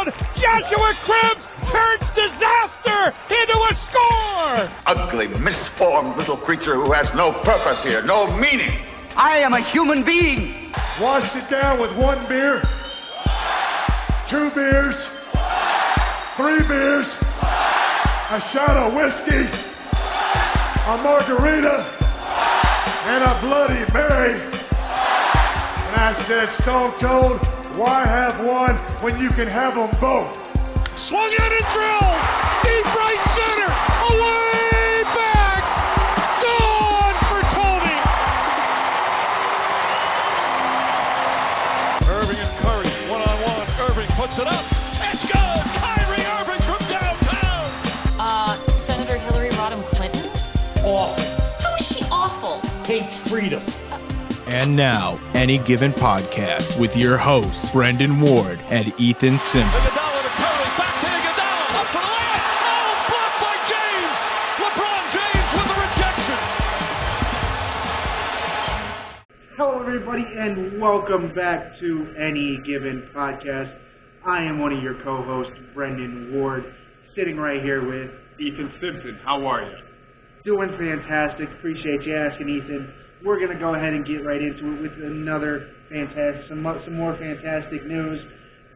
down. Joshua Cribbs turns disaster into a score. Ugly, misformed little creature who has no purpose here, no meaning. I am a human being. Washed it down with 1 beer, 2 beers, 3 beers, a shot of whiskey, a margarita, and a Bloody Mary. And I said, Stone Cold, why have one when you can have them both? Swung out and drilled. Deep right center. Away back. Gone for Tony. Irving and Curry, one-on-one. Irving puts it up. It's good. Kyrie Irving from downtown. Senator Hillary Rodham Clinton? Awful. How is she awful? Hates freedom. And now, Any Given Podcast with your hosts, Brendan Ward and Ethan Simmons. Iguodala to Curry, back to Iguodala, up for the layup. Oh, blocked by James. LeBron James with the rejection. Hello, everybody, and welcome back to Any Given Podcast. I am one of your co-hosts, Brendan Ward, sitting right here with Ethan Simpson, how are you? Doing fantastic. Appreciate you asking, Ethan. We're going to go ahead and get right into it with another fantastic, some more fantastic news.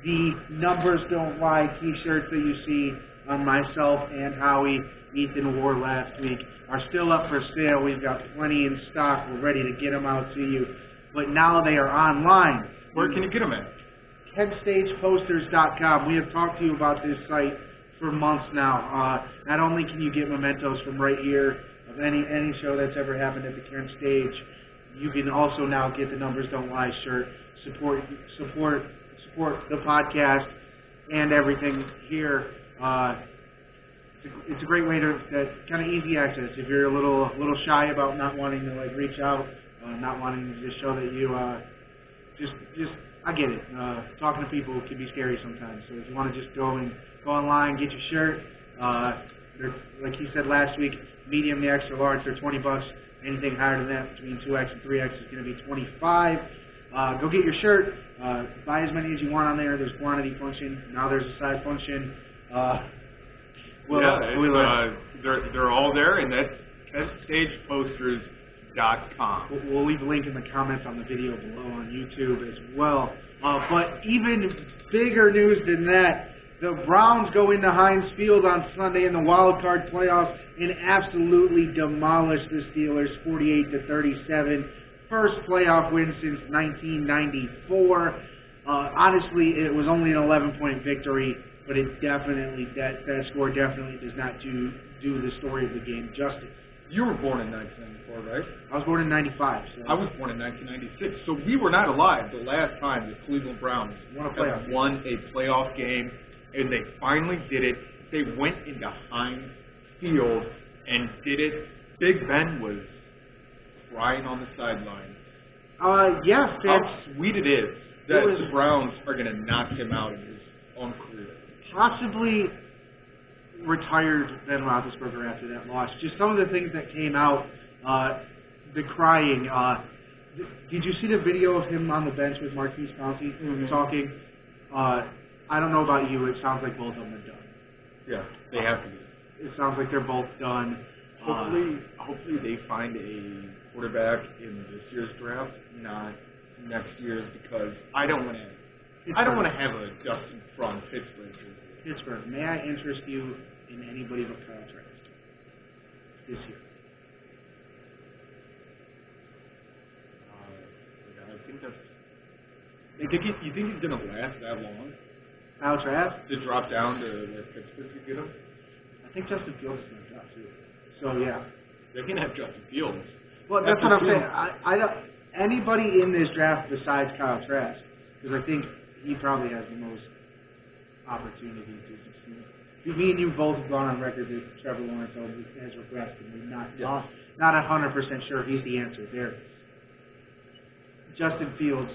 The Numbers Don't Lie t-shirts that you see on myself and Howie, Ethan wore last week, are still up for sale. We've got plenty in stock. We're ready to get them out to you. But now they are online. Where can you get them at? TenStagePosters.com. We have talked to you about this site for months now. Not only can you get mementos from right here of any show that's ever happened at the Kent Stage, you can also now get the Numbers Don't Lie shirt. Support the podcast and everything here. It's a great way to kind of easy access if you're a little shy about not wanting to like reach out, not wanting to just show that you just I get it. Talking to people can be scary sometimes. So if you want to just go online, get your shirt. Like he said last week, medium to extra large, they're $20. Anything higher than that, between 2X and 3X, is going to be $25. Go get your shirt. Buy as many as you want on there. There's quantity function. Now there's a size function. They're all there, and that's TenStagePosters.com. We'll leave a link in the comments on the video below on YouTube as well. But even bigger news than that, the Browns go into Heinz Field on Sunday in the Wildcard playoffs and absolutely demolish the Steelers 48-37. First playoff win since 1994. Honestly, it was only an 11-point victory, but that score definitely does not do the story of the game justice. You were born in 1994, right? I was born in 95. So. I was born in 1996. So we were not alive the last time the Cleveland Browns won a playoff game. And they finally did it. They went into Heinz Field and did it. Big Ben was crying on the sideline. Yeah. How sweet it is that the Browns are going to knock him out in his own career. Possibly retired Ben Roethlisberger after that loss. Just some of the things that came out, the crying. Did you see the video of him on the bench with Marquise Pouncey talking? I don't know about you. It sounds like both of them are done. Yeah, they have to be. It sounds like they're both done. Hopefully they find a quarterback in this year's draft, not next year's, because I don't want to have a Justin from Pittsburgh. May I interest you in anybody but Kyle Trask this year? I think that's. You think he's gonna last that long? Kyle Trask? To drop down to where Pittsburgh could get him? I think Justin Fields is going to drop too. So, yeah. They can have Justin Fields. Well, that's what I'm saying. I don't, anybody in this draft besides Kyle Trask, because I think he probably has the most opportunity to succeed. Me and you both have gone on record that Trevor Lawrence has regressed, and we're not 100% sure he's the answer there. Justin Fields,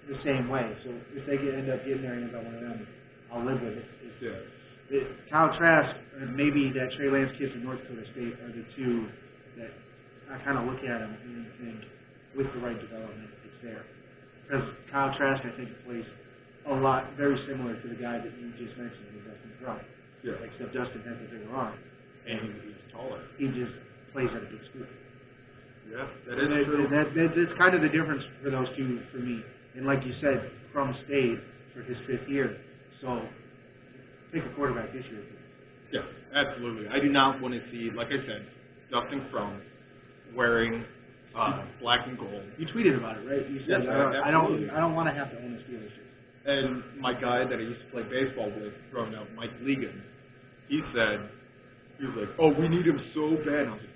the same way. So if they end up getting there and about one of them, I'll live with it. Kyle Trask and maybe that Trey Lance kid from North Dakota State are the two that I kind of look at them and think with the right development, it's there. Because Kyle Trask, I think, plays very similar to the guy that you just mentioned, Dustin Crum. Yeah. Except Dustin has a bigger arm. And he's taller. He just plays at a big school. Yeah, that is true. That's kind of the difference for those two for me. And like you said, Crum stayed for his 5th year. So take a quarterback this year. Yeah, absolutely. I do not want to see, like I said, Dustin Crum wearing black and gold. You tweeted about it, right? You said, yes, I don't want to have to own a Steelers shirt. And my guy that I used to play baseball with growing up, Mike Legan, he was like, oh, we need him so bad. And I was like,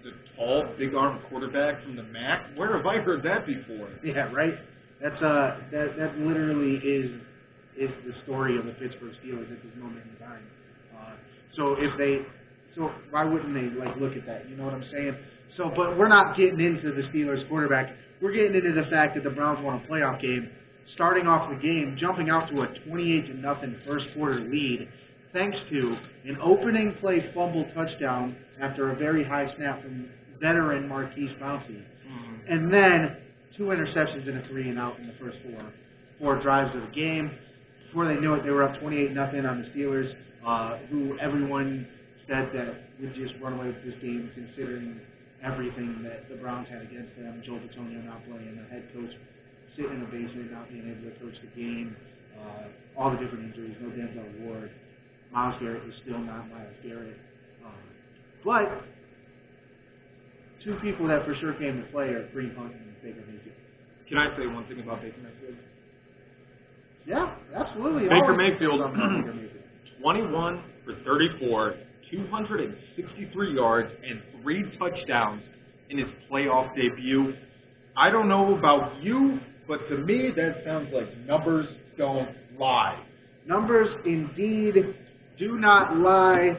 he's a tall, big-armed quarterback from the MAC? Where have I heard that before? Yeah, right? That literally is the story of the Pittsburgh Steelers at this moment in time. So why wouldn't they look at that? You know what I'm saying? So, but we're not getting into the Steelers quarterback. We're getting into the fact that the Browns won a playoff game, starting off the game, jumping out to a 28-0 first quarter lead, thanks to an opening play fumble touchdown after a very high snap from veteran Marquise Pouncey, and then 2 interceptions and a 3-and-out in the first four drives of the game. Before they knew it, they were up 28-0 on the Steelers, who everyone said that would just run away with this game, considering everything that the Browns had against them. Joe Bitonio not playing, the head coach sitting in the basement, not being able to coach the game, all the different injuries, no Denzel Ward. Myles Garrett is still not Myles Garrett. But 2 people that for sure came to play are Kareem Hunt and Baker Mayfield. Can I say one thing about Baker Mayfield? Yeah, absolutely. Baker Mayfield, 21 for 34, 263 yards, and 3 touchdowns in his playoff debut. I don't know about you, but to me that sounds like numbers don't lie. Numbers indeed do not lie.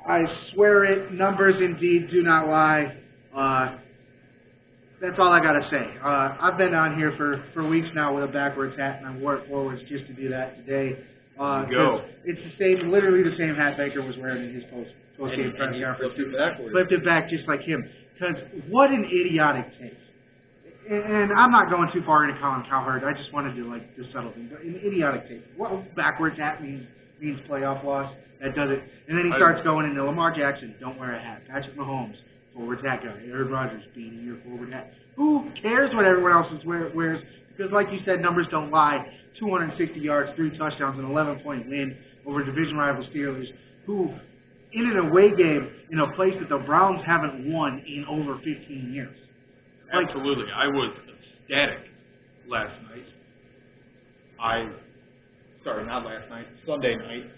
I swear it. Numbers indeed do not lie. That's all I got to say. I've been on here for weeks now with a backwards hat, and I wore it forwards just to do that today. Go. It's literally the same hat Baker was wearing in his post-game press conference. Flipped it back just like him. Because what an idiotic take. And I'm not going too far into Colin Cowherd. I just wanted to settle things. An idiotic take. What backwards hat means playoff loss. That does it. And then he starts going into Lamar Jackson, don't wear a hat. Patrick Mahomes, forward hat guy. Aaron Rodgers, being your forward hat. Who cares what everyone else wears? Because like you said, numbers don't lie. 260 yards, 3 touchdowns, an 11-point win over division rival Steelers, who in an away game in a place that the Browns haven't won in over 15 years. Absolutely. I was ecstatic last night. Sunday night.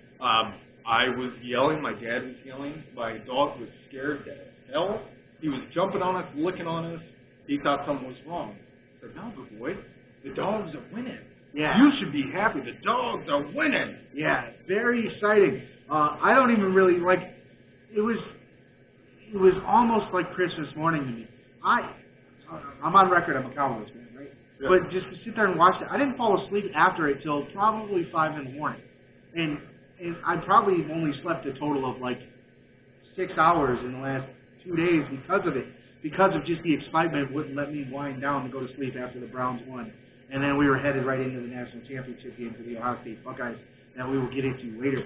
I was yelling. My dad was yelling. My dog was scared to hell. He was jumping on us, licking on us. He thought something was wrong. I said, no, good boy. The dogs are winning. Yeah. You should be happy. The dogs are winning. Yeah, very exciting. I don't even really it was almost like Christmas morning to me. I'm on record, I'm a Cowboys fan, right? Yeah. But just to sit there and watch it, I didn't fall asleep after it till probably 5 in the morning. And I probably only slept a total of 6 hours in the last 2 days because of it. Because of just the excitement wouldn't let me wind down to go to sleep after the Browns won. And then we were headed right into the national championship game for the Ohio State Buckeyes that we will get into later.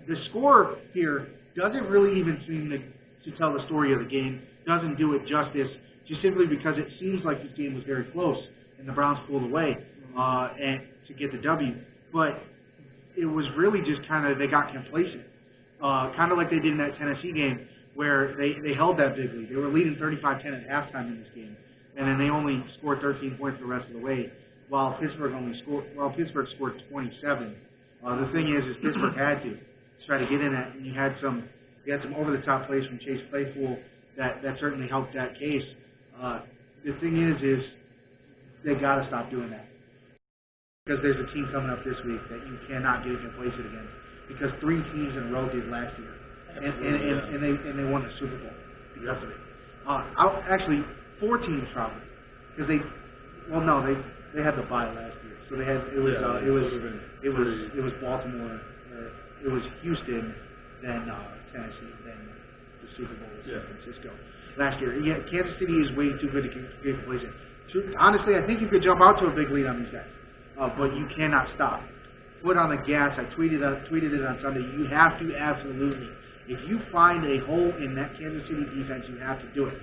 The score here doesn't really even seem to tell the story of the game, doesn't do it justice, just simply because it seems like this game was very close and the Browns pulled away and to get the W. But it was really just they got complacent, kind of like they did in that Tennessee game where they held that big lead. They were leading 35-10 at halftime in this game, and then they only scored 13 points the rest of the way, while Pittsburgh scored 27. The thing is Pittsburgh had to try to get in that, and you had some over-the-top plays from Chase Claypool that certainly helped that case. The thing is they got to stop doing that, because there's a team coming up this week that you cannot get complacent against, because 3 teams in a row did last year, and they won the Super Bowl because of it. Actually, 4 teams probably, because they had the bye last year, so it was Baltimore, it was Houston, then Tennessee, then the Super Bowl was San Francisco last year. Yeah, Kansas City is way too good to get complacent. Honestly, I think you could jump out to a big lead on these guys. but you cannot stop. Foot on the gas. I tweeted it on Sunday. You have to absolutely. If you find a hole in that Kansas City defense, you have to do it.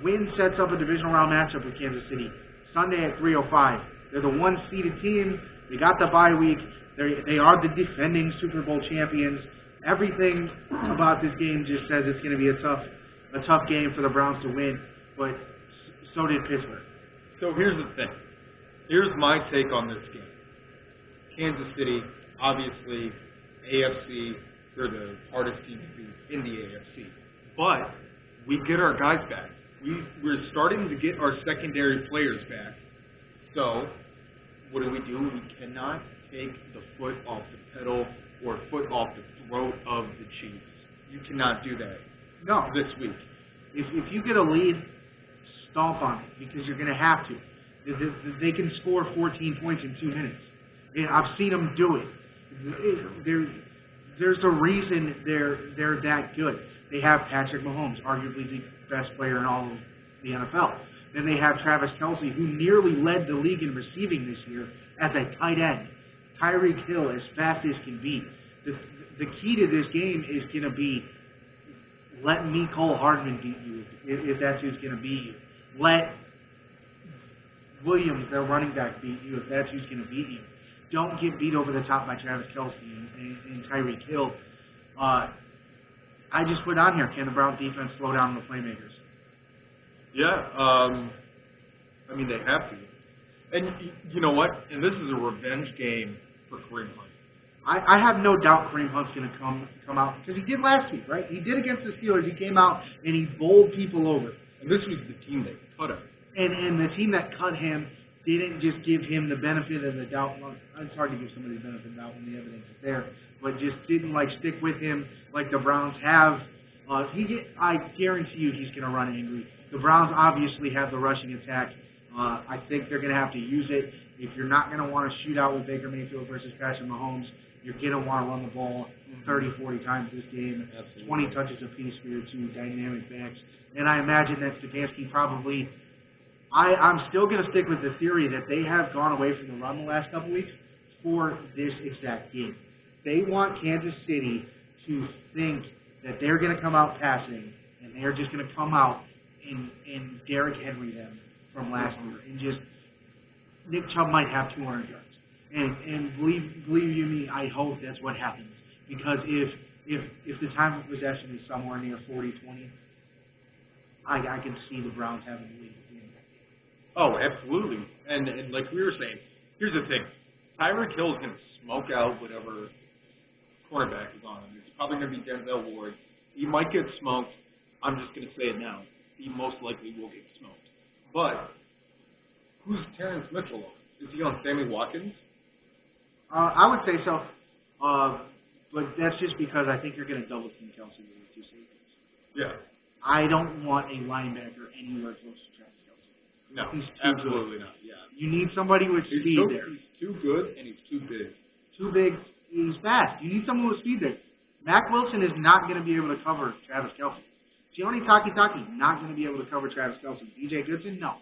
Wynn sets up a divisional round matchup with Kansas City Sunday at 3:05. They're the one-seeded team. They got the bye week. They are the defending Super Bowl champions. Everything about this game just says it's going to be a tough game for the Browns to win, but so did Pittsburgh. So here's the thing. Here's my take on this game. Kansas City, obviously, AFC, they're the hardest team to beat in the AFC. But we get our guys back. We're starting to get our secondary players back. So what do? We cannot take the foot off the pedal or foot off the throat of the Chiefs. You cannot do that. No. This week. If you get a lead, stomp on it because you're going to have to. They can score 14 points in 2 minutes. I've seen them do it. There's a reason they're that good. They have Patrick Mahomes, arguably the best player in all of the NFL. Then they have Travis Kelce, who nearly led the league in receiving this year as a tight end. Tyreek Hill, as fast as can be. The key to this game is going to be let Mecole Hardman beat you if that's who's going to beat you. Let Williams, their running back, beat you if that's who's going to beat you. Don't get beat over the top by Travis Kelce and Tyreek Hill. I just put on here, can the Browns defense slow down the playmakers? Yeah, I mean, they have to. And you know what? And this is a revenge game for Kareem Hunt. I have no doubt Kareem Hunt's going to come out, because he did last week, right? He did against the Steelers. He came out and he bowled people over. And this was the team that cut him. And the team that cut him didn't just give him the benefit of the doubt. Well, it's hard to give somebody the benefit of the doubt when the evidence is there, but just didn't stick with him like the Browns have. I guarantee you he's going to run angry. The Browns obviously have the rushing attack. I think they're going to have to use it. If you're not going to want to shoot out with Baker Mayfield versus Patrick Mahomes, you're going to want to run the ball 30, 40 times this game. Absolutely. 20 touches apiece for your two dynamic backs. And I imagine that Stefanski probably... I'm still going to stick with the theory that they have gone away from the run the last couple weeks for this exact game. They want Kansas City to think that they're going to come out passing, and they're just going to come out and Derrick Henry them from last year. And just, Nick Chubb might have 200 yards. And believe you me, I hope that's what happens. Because if the time of possession is somewhere near 40-20, I can see the Browns having the lead. Oh, absolutely. And like we were saying, here's the thing. Tyreek Hill is going to smoke out whatever cornerback is on him. It's probably going to be Denzel Ward. He might get smoked. I'm just going to say it now. He most likely will get smoked. But who's Terrence Mitchell on? Is he on Sammy Watkins? I would say so. But that's just because I think you're going to double team Kelce with the two safeties. Yeah. I don't want a linebacker anywhere close to Travis Kelce. No, he's absolutely good. Not. Yeah. You need somebody with speed there. He's too good and he's too big. Too big. He's fast. You need someone with speed there. Mac Wilson is not going to be able to cover Travis Kelce. Gianni Takitaki, not going to be able to cover Travis Kelce. DJ Goodson, no.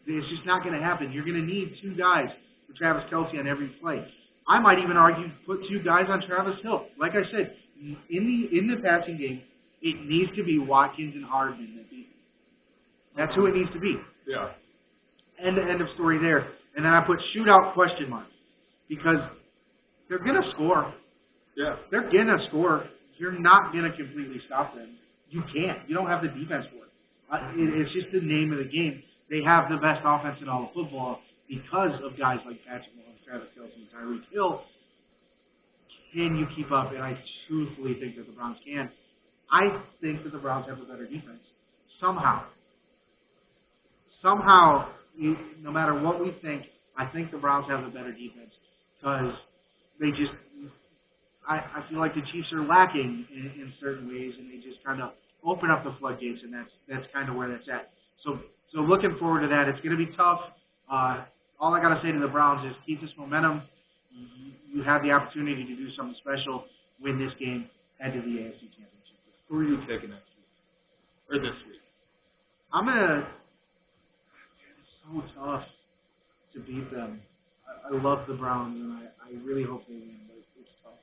It's just not going to happen. You're going to need two guys for Travis Kelce on every play. I might even argue put two guys on Travis Hill. Like I said, in the passing game, it needs to be Watkins and Hardman that beat him. That's who it needs to be. Yeah. End of story there. And then I put shootout question mark because they're going to score. Yeah. They're going to score. You're not going to completely stop them. You can't. You don't have the defense for it. It's just the name of the game. They have the best offense in all of football because of guys like Patrick Mahomes, Travis Kelce, and Tyreek Hill. Can you keep up? And I truthfully think that the Browns can. I think that the Browns have a better defense. Somehow, no matter what we think, I think the Browns have a better defense because they just, I feel like the Chiefs are lacking in certain ways, and they just kind of open up the floodgates, and that's kind of where that's at. So looking forward to that. It's going to be tough. All I got to say to the Browns is keep this momentum. You have the opportunity to do something special, win this game, head to the AFC Championship. Who are you taking next week? Or this week? It's so tough to beat them. I love the Browns, and I really hope they win, but it's tough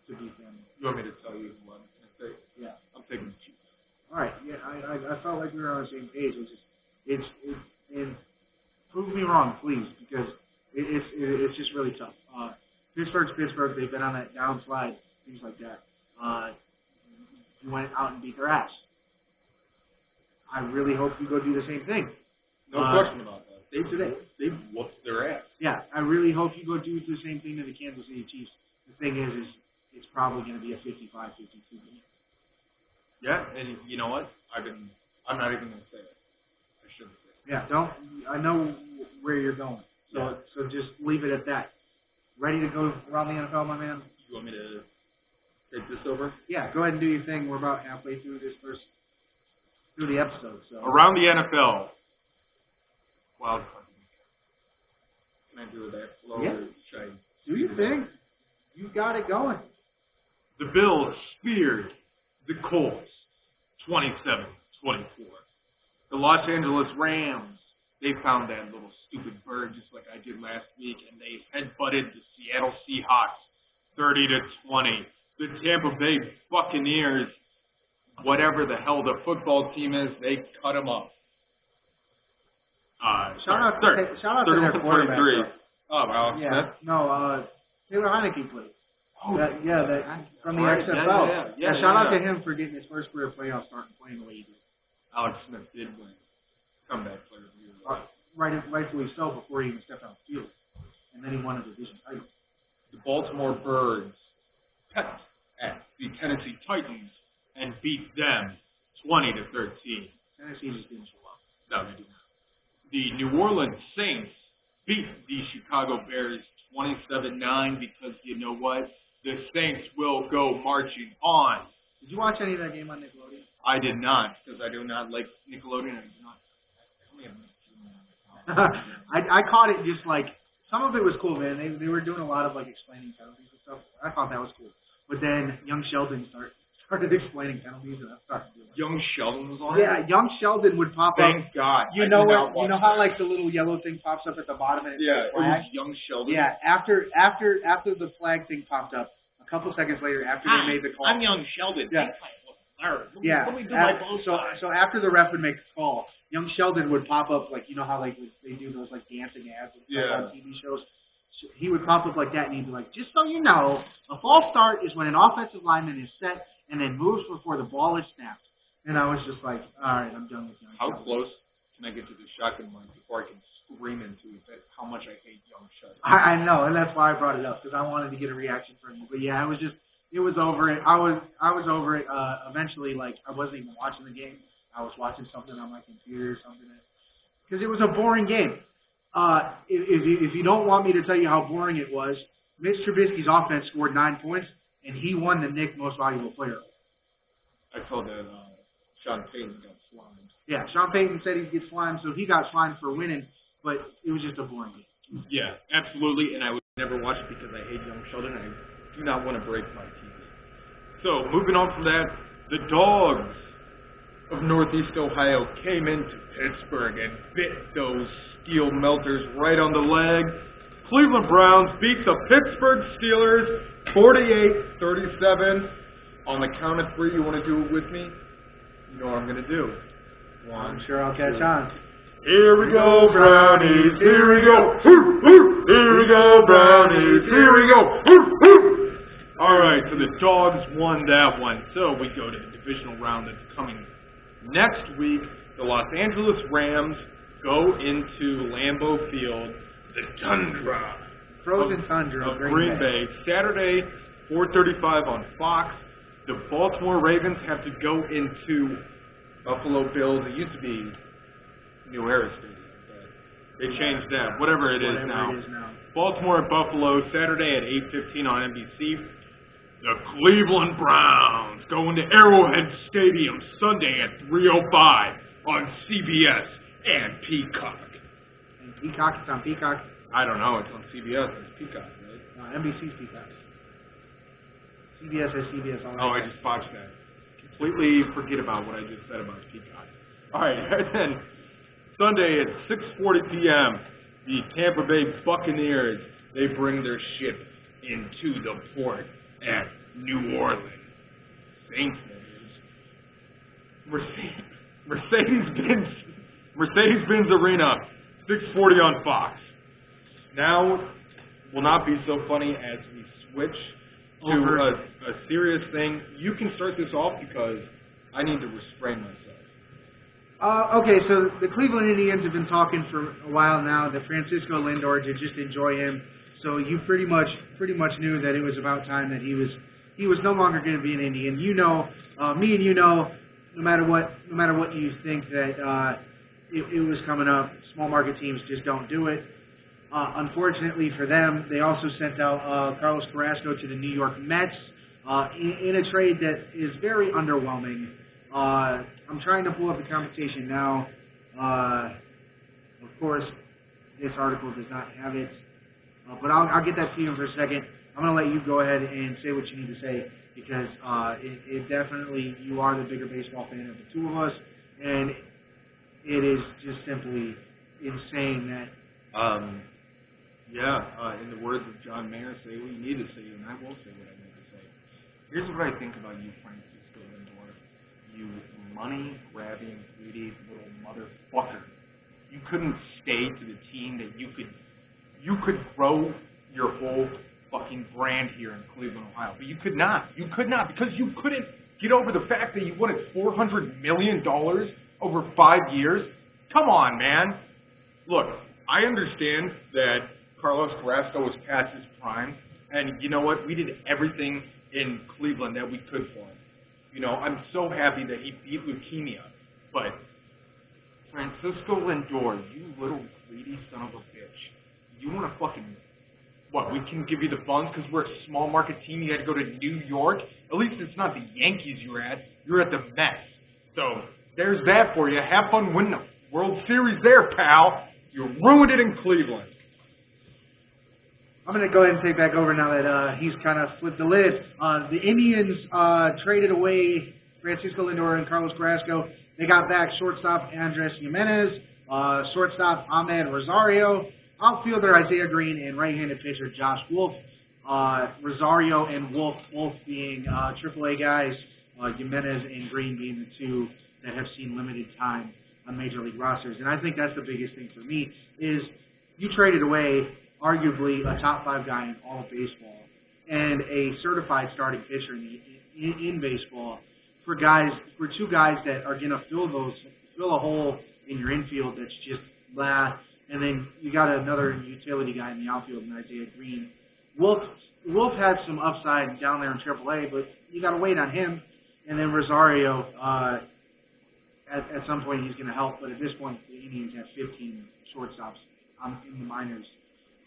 to beat them. You want me to tell you what I'm going to say? Yeah. I'm taking the Chiefs. All right. Yeah, I felt like we were on the same page. It's prove me wrong, please, because it's just really tough. Pittsburgh's Pittsburgh. They've been on that downslide, things like that. You went out and beat their ass. I really hope you go do the same thing. No question about that. They've whooped their ass. Yeah, I really hope you go do the same thing to the Kansas City Chiefs. The thing is it's probably going to be a 55-52 game. Yeah, and you know what? I'm not even going to say it. I shouldn't say it. Yeah, I know where you're going. So just leave it at that. Ready to go around the NFL, my man? You want me to take this over? Yeah, go ahead and do your thing. We're about halfway through the episode. So around the NFL, Wildcard. Can I do that slow? Yeah. Or should I do your thing. You got it going. The Bills speared the Colts 27-24. The Los Angeles Rams, they found that little stupid bird just like I did last week, and they headbutted the Seattle Seahawks 30-20. The Tampa Bay Buccaneers, whatever the hell the football team is, they cut them up. Shout out to their quarterback. Oh, Alex Smith? No, Taylor Heineke played. Oh, from the XFL. Yeah, shout out to him for getting his first career playoff start and playing the way he did. Alex Smith did win comeback player of the year. Rightfully so, before he even stepped on the field. And then he won a division title. The Baltimore Birds pecked at the Tennessee Titans and beat them 20-13. Tennessee just didn't show up. No, they did not. The New Orleans Saints beat the Chicago Bears 27-9 because you know what? The Saints will go marching on. Did you watch any of that game on Nickelodeon? I did not, because I do not like Nickelodeon. I caught it just like, some of it was cool, man. They were doing a lot of like explaining penalties and stuff. I thought that was cool. But then young Sheldon started explaining penalties, and I started doing it. Young Sheldon was on it? Yeah, young Sheldon would pop up. Thank God. You know how like the little yellow thing pops up at the bottom and it's a flag? It was young Sheldon. Yeah, after the flag thing popped up, a couple seconds later after they made the call. I'm young Sheldon. Yeah. Let me do my both sides. So after the ref would make the call, young Sheldon would pop up like, you know how like they do those like dancing ads and stuff on TV shows. He would pop up like that, and he'd be like, just so you know, a false start is when an offensive lineman is set and then moves before the ball is snapped. And I was just like, all right, I'm done with young How Sheldon. close can I get to the shotgun line before I can scream into it how much I hate young Sheldon? I know, and that's why I brought it up, because I wanted to get a reaction from you. But yeah, it was over it. I was over it. Eventually, like, I wasn't even watching the game. I was watching something on my computer or something, because it was a boring game. If you don't want me to tell you how boring it was, Mitch Trubisky's offense scored 9 points, and he won the Nick Most Valuable Player. I told that Sean Payton got slimed. Yeah, Sean Payton said he'd get slimed, so he got slimed for winning, but it was just a boring game. Yeah, absolutely, and I would never watch it because I hate young Sheldon. I do not want to break my TV. So, moving on from that, the Dogs of Northeast Ohio came into Pittsburgh and bit those steel melters right on the leg. Cleveland Browns beat the Pittsburgh Steelers 48-37. On the count of three, you want to do it with me? You know what I'm going to do. I'm sure I'll catch on. Here we go, Brownies. Here we go. Here we go, Brownies. Here we go. All right, so the Dogs won that one. So we go to the divisional round that's coming next week. The Los Angeles Rams go into Lambeau Field, the tundra. Frozen tundra of Green Bay. Saturday, 4:35 on Fox. The Baltimore Ravens have to go into Buffalo Bills. It used to be New Era Stadium, but they changed that. Whatever it is now. Baltimore and Buffalo, Saturday at 8:15 on NBC. The Cleveland Browns go into Arrowhead Stadium Sunday at 3:05 on CBS and Peacock. And Peacock, it's on Peacock. I don't know. It's on CBS. It's Peacock, right? No, NBC's Peacock. CBS is CBS. I just botched that. Completely forget about what I just said about Peacock. All right, and then Sunday at 6:40 p.m., The Tampa Bay Buccaneers, they bring their ship into the port at New Orleans. Saints, Mercedes-Benz Arena, 6:40 on Fox. Now will not be so funny as we switch to a serious thing. You can start this off because I need to restrain myself. Okay, so the Cleveland Indians have been talking for a while now that Francisco Lindor to just enjoy him. So you pretty much knew that it was about time that he was no longer going to be an Indian. You know, me and you know, no matter what you think that it was coming up, small market teams just don't do it. Unfortunately for them, they also sent out Carlos Carrasco to the New York Mets in a trade that is very underwhelming. I'm trying to pull up the compensation now. Of course, this article does not have it, but I'll get that to you in for a second. I'm going to let you go ahead and say what you need to say because it definitely, you are the bigger baseball fan of the two of us, and it is just simply insane that... in the words of John Mayer, say what you need to say, and I will say what I need to say. Here's what I think about you, Francisco Lindor. You money-grabbing, greedy little motherfucker. You couldn't stay to the team that you could grow your whole fucking brand here in Cleveland, Ohio. But you could not. You could not because you couldn't get over the fact that you wanted $400 million over 5 years. Come on, man. Look, I understand that Carlos Carrasco was past his prime, and you know what? We did everything in Cleveland that we could for him. You know, I'm so happy that he beat leukemia. But Francisco Lindor, you little greedy son of a bitch, you want to fucking, what, we can give you the funds because we're a small market team, you had to go to New York? At least it's not the Yankees you're at the Mets. So there's that for you. Have fun winning the World Series there, pal. You ruined it in Cleveland. I'm going to go ahead and take back over now that he's kind of flipped the lid. The Indians traded away Francisco Lindor and Carlos Carrasco. They got back shortstop Andres Jimenez, shortstop Ahmed Rosario, outfielder Isaiah Green, and right-handed pitcher Josh Wolf. Rosario and Wolf both being AAA guys, Jimenez and Green being the two that have seen limited time on Major League rosters. And I think that's the biggest thing for me is you traded away arguably a top 5 guy in all of baseball and a certified starting pitcher in baseball for two guys that are going to fill a hole in your infield that's just blah. And then you got another utility guy in the outfield in Isaiah Green. Wolf had some upside down there in AAA, but you got to wait on him. And then Rosario, at some point he's going to help, but at this point the Indians have 15 shortstops in the minors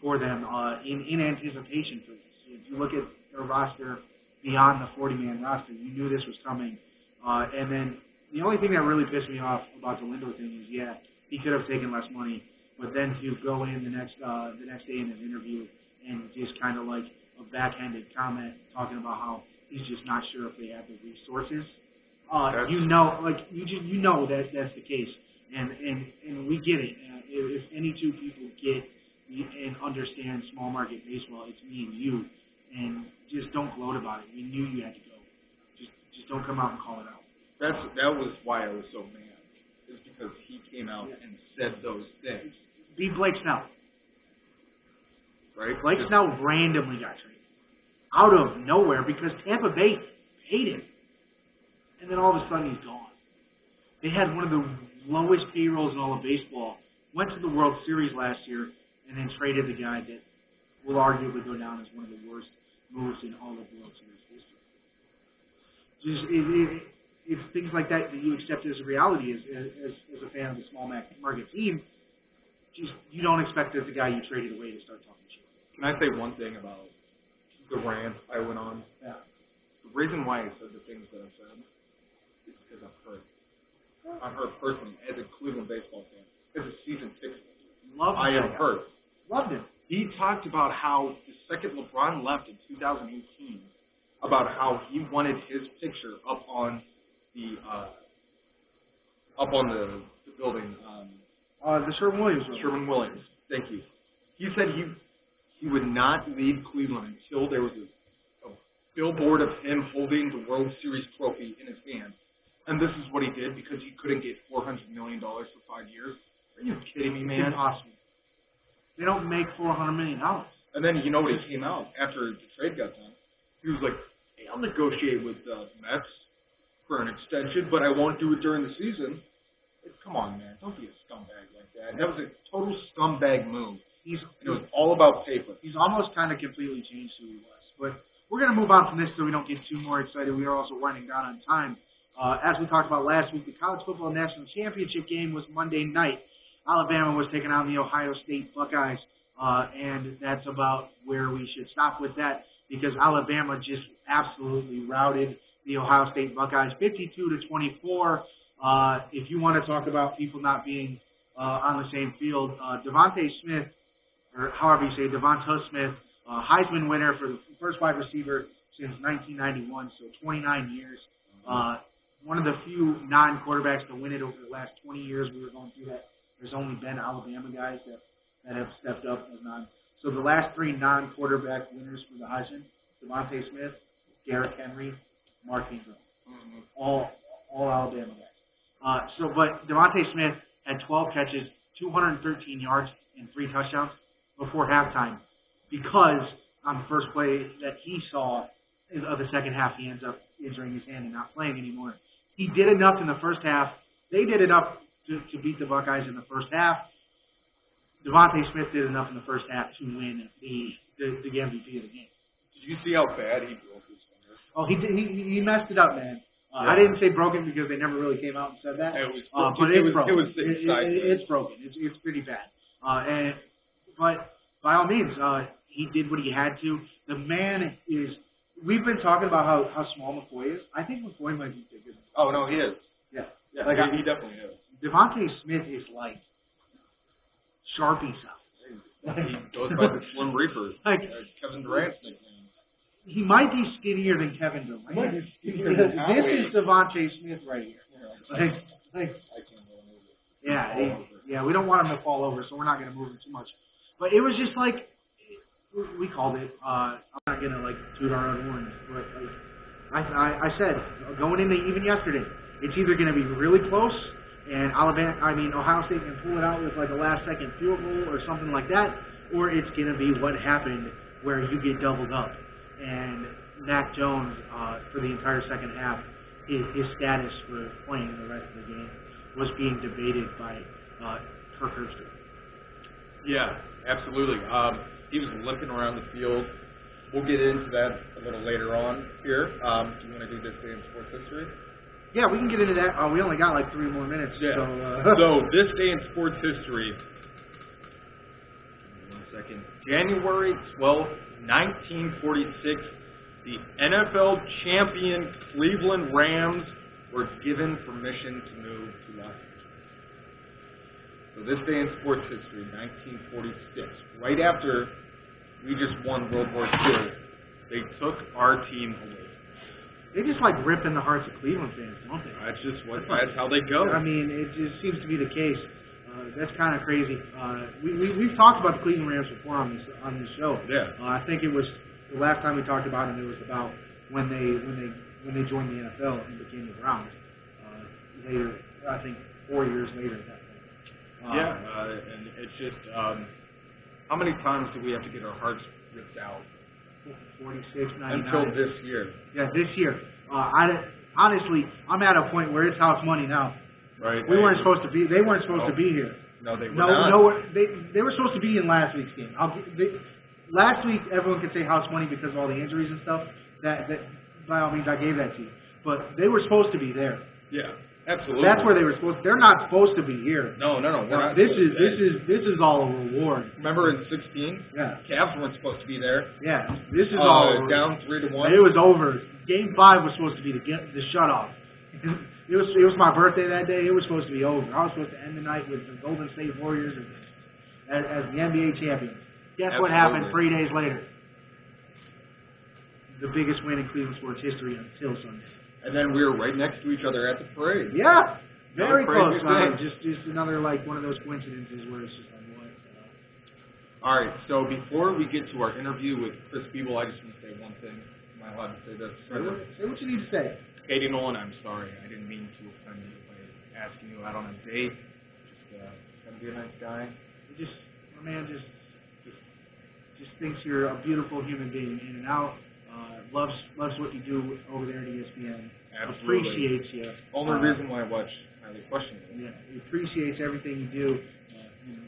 for them in anticipation for this. If you look at their roster beyond the 40-man roster, you knew this was coming. And then the only thing that really pissed me off about the Lindor thing is, he could have taken less money, but then to go in the next day in an interview and just kind of like a backhanded comment talking about how he's just not sure if they have the resources. You know that that's the case, and we get it. If any two people get and understand small market baseball, it's me and you, and just don't gloat about it. We knew you had to go. Just don't come out and call it out. That was why I was so mad. Is because he came out and said those things. Be Blake Snell. Right? Blake Snell randomly got traded out of nowhere because Tampa Bay paid him, and then all of a sudden he's gone. They had one of the lowest payrolls in all of baseball. Went to the World Series last year, and then traded the guy that will arguably go down as one of the worst moves in all of World Series history. It's things like that you accept as a reality as a fan of the small market team. You don't expect that the guy you traded away to start talking shit. Can I say one thing about the rant I went on? Yeah. The reason why I said the things that I said is because I'm hurt. I'm hurt personally as a Cleveland baseball fan, as a season ticket. I am hurt. Loved him. He talked about how the second LeBron left in 2018, about how he wanted his picture up on the building. The Sherwin-Williams. Sherwin-Williams. Thank you. He said he would not leave Cleveland until there was a billboard of him holding the World Series trophy in his hand. And this is what he did because he couldn't get $400 million for 5 years. Are you kidding me, man? It's impossible. They don't make $400 million. And then, you know what, he came out after the trade got done. He was like, hey, I'll negotiate with the Mets for an extension, but I won't do it during the season. Come on, man. Don't be a scumbag like that. That was a total scumbag move. It was all about paper. He's almost kind of completely changed who he was. But we're going to move on from this so we don't get too more excited. We are also winding down on time. As we talked about last week, the College Football National Championship game was Monday night. Alabama was taking on the Ohio State Buckeyes, and that's about where we should stop with that because Alabama just absolutely routed the Ohio State Buckeyes 52-24. If you want to talk about people not being on the same field, Devontae Smith, or however you say, Devonta Smith, Heisman winner for the first wide receiver since 1991, so 29 years. One of the few non-quarterbacks to win it over the last 20 years. We were going through that. There's only been Alabama guys that have stepped up as non. So the last three non-quarterback winners for the Heisman, Devontae Smith, Derrick Henry, Mark Ingram, all Alabama guys. But Devontae Smith had 12 catches, 213 yards, and 3 touchdowns before halftime because on the first play that he saw of the second half, he ends up injuring his hand and not playing anymore. He did enough in the first half. They did enough to beat the Buckeyes in the first half. Devontae Smith did enough in the first half to win the MVP of the game. Did you see how bad he broke his finger? Oh, he did. He messed it up, man. I didn't say broken because they never really came out and said that. It was but it's broken. It's broken. It's pretty bad. But by all means, he did what he had to. The man is. We've been talking about how small McCoy is. I think McCoy might be bigger. Oh no, he is. Yeah. Like he definitely is. Devontae Smith is like Sharpie size. He goes by the Slim Reaper. Like Kevin Durant's nickname. He might be skinnier than Kevin Durant. This is Devontae Smith right here. Yeah, we don't want him to fall over, so we're not going to move him too much. But it was just like we called it. I'm not going to like toot our own horns, but I said going into even yesterday, it's either going to be really close and Ohio State can pull it out with like a last-second field goal or something like that, or it's going to be what happened where you get doubled up. And Mac Jones, for the entire second half, his status for playing the rest of the game was being debated by Kirk Herbstreit. Yeah, absolutely. He was limping around the field. We'll get into that a little later on here. Do you want to do this day in sports history? Yeah, we can get into that. We only got like 3 more minutes. Yeah. So, so this day in sports history, 1 second. January 12th, 1946, the NFL champion Cleveland Rams were given permission to move to Los Angeles. So this day in sports history, 1946, right after we just won World War II, they took our team away. They just like rip in the hearts of Cleveland fans, don't they? That's how they go. I mean, it just seems to be the case. That's kind of crazy. We've talked about the Cleveland Rams before on this show. Yeah. I think it was the last time we talked about them. It was about when they joined the NFL and became the Browns. Later, I think 4 years later. At that point. And it's just how many times do we have to get our hearts ripped out? 46, 99. Until this year. Yeah, this year. Honestly, I'm at a point where it's house money now. Right. They weren't supposed to be here. No, they were not. They were supposed to be in last week's game. Last week, everyone could say house money because of all the injuries and stuff. That by all means, I gave that to you. But they were supposed to be there. Yeah, absolutely. That's where they were supposed. They're not supposed to be here. No. This is all a reward. Remember in 16? Yeah. Cavs weren't supposed to be there. Yeah. This is all down 3-1. It was over. Game 5 was supposed to be the shutoff. It was my birthday that day. It was supposed to be over. I was supposed to end the night with the Golden State Warriors as the NBA champions. Guess what happened 3 days later? The biggest win in Cleveland sports history until Sunday. And then we were right next to each other at the parade. Yeah, very close. Just another like one of those coincidences where it's just like what. All right, so before we get to our interview with Chris Beeble, I just want to say one thing. Am I allowed to say this? Say what you need to say. Katie Nolan, I'm sorry. I didn't mean to offend you by asking you out on a date. Just gotta be a nice guy. My man just thinks you're a beautiful human being in and out. Loves what you do over there at ESPN. Absolutely. Appreciates you. Only reason why I watch Highly Questionable. Yeah, he appreciates everything you do.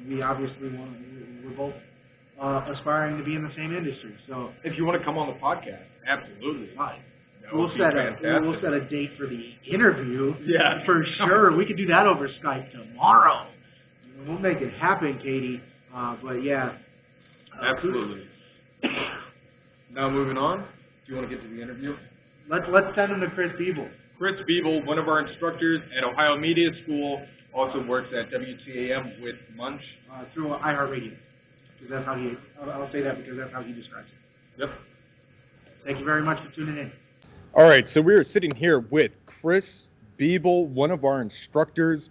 We obviously we're both aspiring to be in the same industry. So if you want to come on the podcast, absolutely. We'll set a date for the interview. Yeah, for sure. We could do that over Skype tomorrow. We'll make it happen, Katie. But yeah, absolutely. Now moving on. Do you want to get to the interview? Let's send him to Chris Beeble. Chris Beeble, one of our instructors at Ohio Media School, also works at WTAM with Munch. Through iHeart Radio. Because that's how I'll say that because that's how he describes it. Yep. Thank you very much for tuning in. All right, so we are sitting here with Chris Beeble, one of our instructors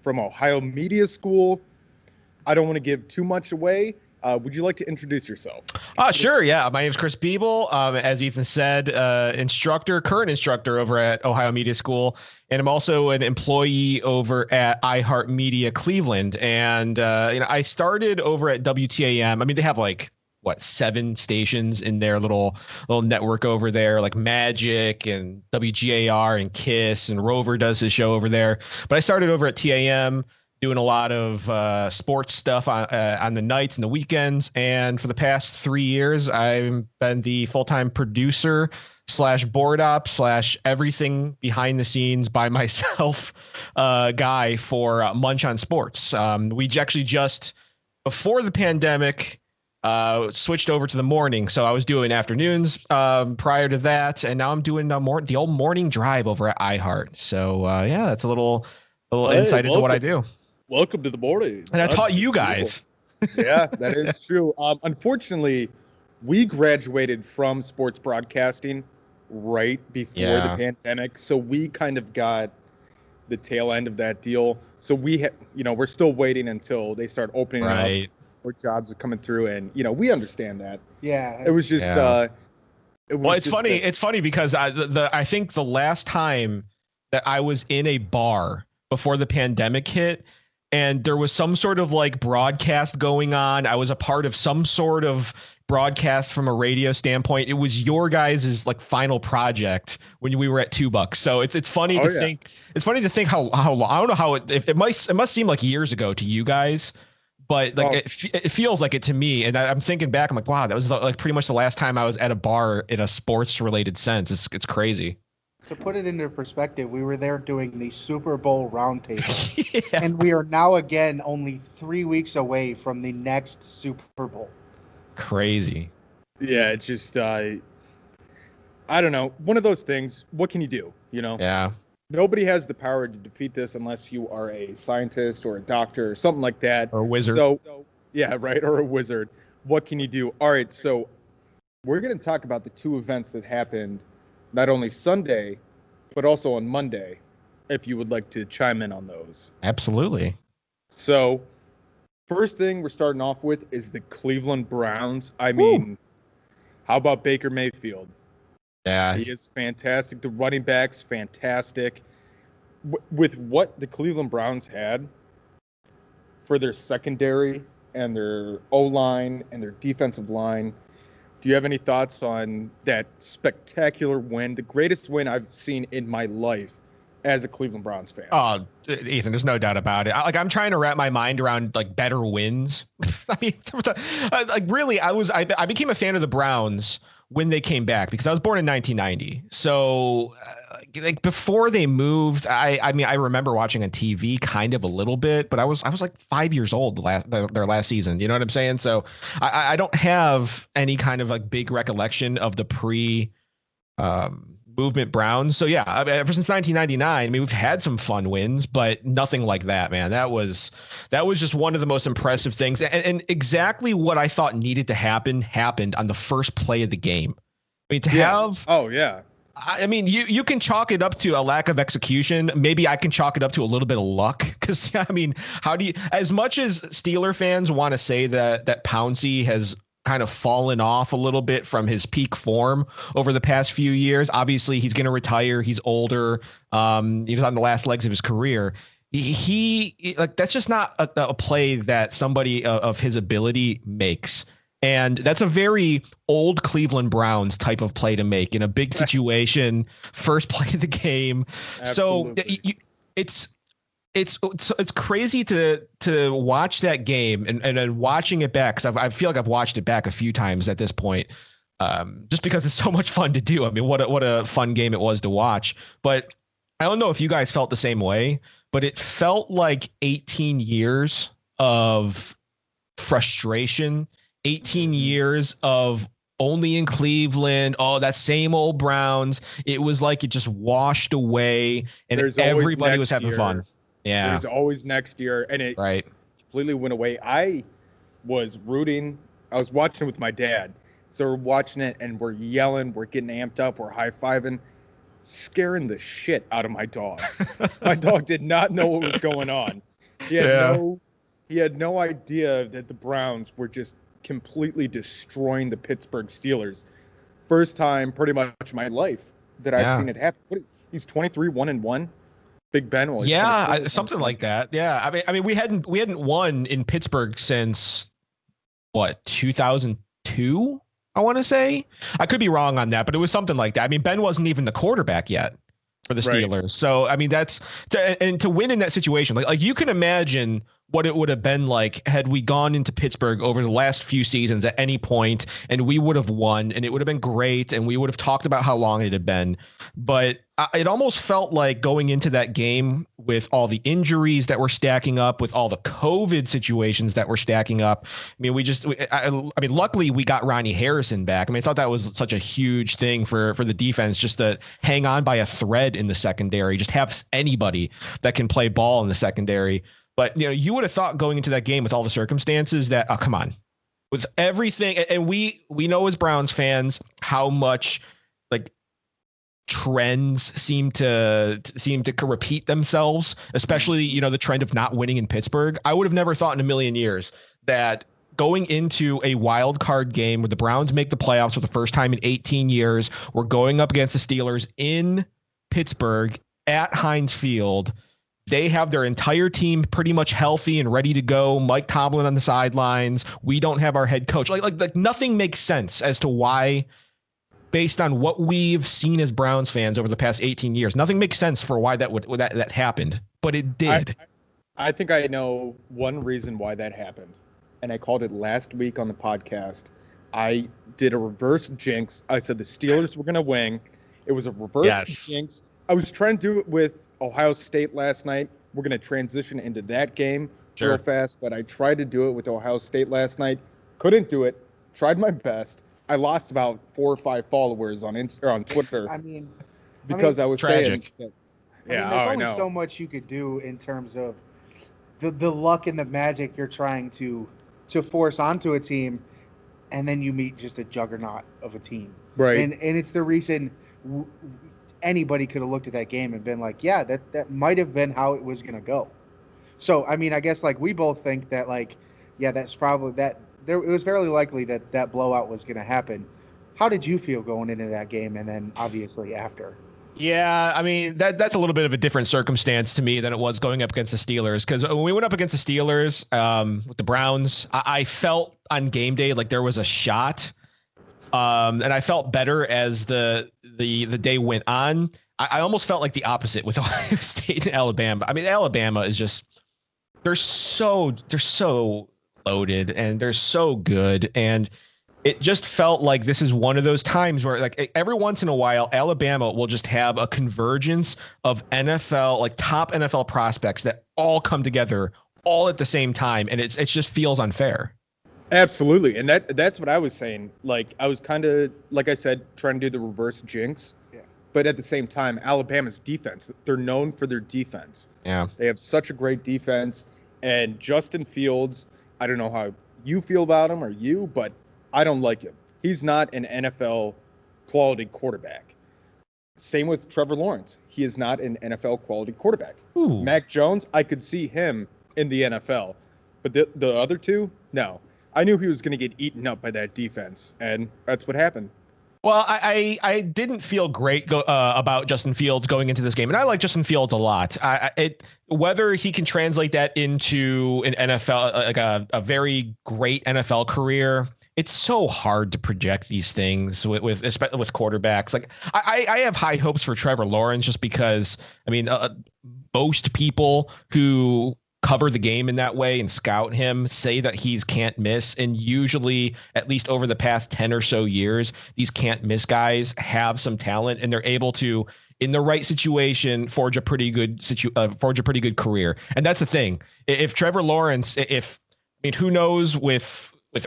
from Ohio Media School. I don't want to give too much away. Would you like to introduce yourself? Sure, yeah. My name is Chris Beeble. As Ethan said, current instructor over at Ohio Media School, and I'm also an employee over at iHeart Media Cleveland. And I started over at WTAM. I mean, they have 7 stations in their little network over there, like Magic and WGAR and KISS, and Rover does his show over there. But I started over at TAM, doing a lot of sports stuff on the nights and the weekends. And for the past 3 years, I've been the full-time producer / board op / everything behind the scenes by myself guy for Munch on Sports. We actually just, before the pandemic, switched over to the morning. So I was doing afternoons prior to that, and now I'm doing the old morning drive over at iHeart. So, that's a little insight into what I do. Welcome to the morning. And I taught you guys. Yeah, that is true. Unfortunately, we graduated from sports broadcasting right before the pandemic, so we kind of got the tail end of that deal. So we're still waiting until they start opening up, where jobs are coming through, and we understand that. Yeah, it was just. It's funny because I think the last time that I was in a bar before the pandemic hit, and there was some sort of broadcast going on. I was a part of some sort of broadcast from a radio standpoint. It was your guys' final project when we were at $2. So it's funny to think. It's funny to think how long. I don't know how it must seem like years ago to you guys, but it feels like it to me. And I'm thinking back. I'm like, wow, that was pretty much the last time I was at a bar in a sports related sense. It's crazy. To put it into perspective, we were there doing the Super Bowl roundtable, and we are now again only 3 weeks away from the next Super Bowl. Crazy. Yeah, it's just I don't know. One of those things. What can you do? Yeah. Nobody has the power to defeat this unless you are a scientist or a doctor or something like that. Or a wizard. So yeah, right, or a wizard. What can you do? All right, so we're going to talk about the 2 events that happened not only Sunday, but also on Monday, if you would like to chime in on those. Absolutely. So, first thing we're starting off with is the Cleveland Browns. I mean, how about Baker Mayfield? Yeah. He is fantastic. The running back's fantastic. With what the Cleveland Browns had for their secondary and their O-line and their defensive line, do you have any thoughts on that spectacular win, the greatest win I've seen in my life as a Cleveland Browns fan? Oh, Ethan, there's no doubt about it. I'm trying to wrap my mind around better wins. I mean, really, I became a fan of the Browns when they came back because I was born in 1990. So before they moved, I remember watching on TV kind of a little bit, but I was 5 years old their last season. You know what I'm saying? So I don't have any kind of big recollection of the movement Browns. So yeah, ever since 1999, we've had some fun wins, but nothing like that, man. That was just one of the most impressive things, and exactly what I thought needed to happen happened on the first play of the game. I mean, I mean, you can chalk it up to a lack of execution. Maybe I can chalk it up to a little bit of luck. Because, I mean, how do you, as much as Steeler fans want to say that Pouncey has kind of fallen off a little bit from his peak form over the past few years, obviously he's going to retire. He's older. He was on the last legs of his career. He like, that's just not a play that somebody of his ability makes. And that's a very old Cleveland Browns type of play to make in a big situation, first play of the game. Absolutely. So it's crazy to watch that game and then watching it back, because I feel like I've watched it back a few times at this point, just because it's so much fun to do. I mean, what a fun game it was to watch. But I don't know if you guys felt the same way, but it felt like 18 years of frustration. 18 years of only in Cleveland, that same old Browns. It was like it just washed away, and everybody was having fun. Yeah. There's always next year, and it completely went away. I was rooting. I was watching with my dad. So we're watching it, and we're yelling. We're getting amped up. We're high-fiving, scaring the shit out of my dog. My dog did not know what was going on. He had no idea that the Browns were just completely destroying the Pittsburgh Steelers. First time pretty much in my life that I've seen it happen. He's 23-1-1. Big Ben was. Yeah, something like that. Yeah, I mean we hadn't won in Pittsburgh since what, 2002? I want to say. I could be wrong on that, but it was something like that. I mean, Ben wasn't even the quarterback yet for the Steelers. So I mean, to win in that situation, like you can imagine what it would have been like had we gone into Pittsburgh over the last few seasons at any point, and we would have won, and it would have been great, and we would have talked about how long it had been. But it almost felt like going into that game with all the injuries that were stacking up, with all the COVID situations that were stacking up. I mean, luckily we got Ronnie Harrison back. I mean, I thought that was such a huge thing for the defense, just to hang on by a thread in the secondary, just have anybody that can play ball in the secondary. But, you would have thought going into that game with all the circumstances that, oh, come on, with everything. And we know as Browns fans how much like trends seem to repeat themselves, especially, the trend of not winning in Pittsburgh. I would have never thought in a million years that going into a wild card game where the Browns make the playoffs for the first time in 18 years, we're going up against the Steelers in Pittsburgh at Heinz Field. They have their entire team pretty much healthy and ready to go. Mike Tomlin on the sidelines. We don't have our head coach. Like nothing makes sense as to why, based on what we've seen as Browns fans over the past 18 years, nothing makes sense for why that happened. But it did. I think I know one reason why that happened, and I called it last week on the podcast. I did a reverse jinx. I said the Steelers were going to win. It was a reverse jinx. I was trying to do it with Ohio State last night. We're going to transition into that game real fast, but I tried to do it with Ohio State last night. Couldn't do it. Tried my best. I lost about 4 or 5 followers on Twitter. I was tragic. saying that, there's only so much you could do in terms of the luck and the magic you're trying to force onto a team, and then you meet just a juggernaut of a team. Right. And it's the reason anybody could have looked at that game and been like, yeah, that might have been how it was going to go. So, I mean, I guess, we both think that, that's probably that. It was fairly likely that blowout was going to happen. How did you feel going into that game and then, obviously, after? Yeah, I mean, that's a little bit of a different circumstance to me than it was going up against the Steelers. Because when we went up against the Steelers with the Browns, I felt on game day like there was a shot. And I felt better as the day went on. I almost felt like the opposite with Ohio State and Alabama. I mean, Alabama is just they're so loaded and they're so good, and it just felt like this is one of those times where every once in a while Alabama will just have a convergence of NFL top NFL prospects that all come together all at the same time, and it just feels unfair. Absolutely, and that's what I was saying. I was kind of, like I said, trying to do the reverse jinx. Yeah. But at the same time, Alabama's defense, they're known for their defense. Yeah. They have such a great defense, and Justin Fields, I don't know how you feel about him but I don't like him. He's not an NFL quality quarterback. same with Trevor Lawrence. He is not an NFL quality quarterback. Ooh. Mac Jones, I could see him in the NFL, but the other two, no. I knew he was going to get eaten up by that defense, and that's what happened. Well, I didn't feel great about Justin Fields going into this game, and I like Justin Fields a lot. Whether he can translate that into an NFL, like a very great NFL career, it's so hard to project these things especially with quarterbacks. Like I have high hopes for Trevor Lawrence just because, I mean, most people who cover the game in that way and scout him say that he's can't miss, and usually, at least over the past 10 or so years, these can't miss guys have some talent and they're able to, in the right situation, forge a pretty good career. And that's the thing. If Trevor Lawrence, who knows with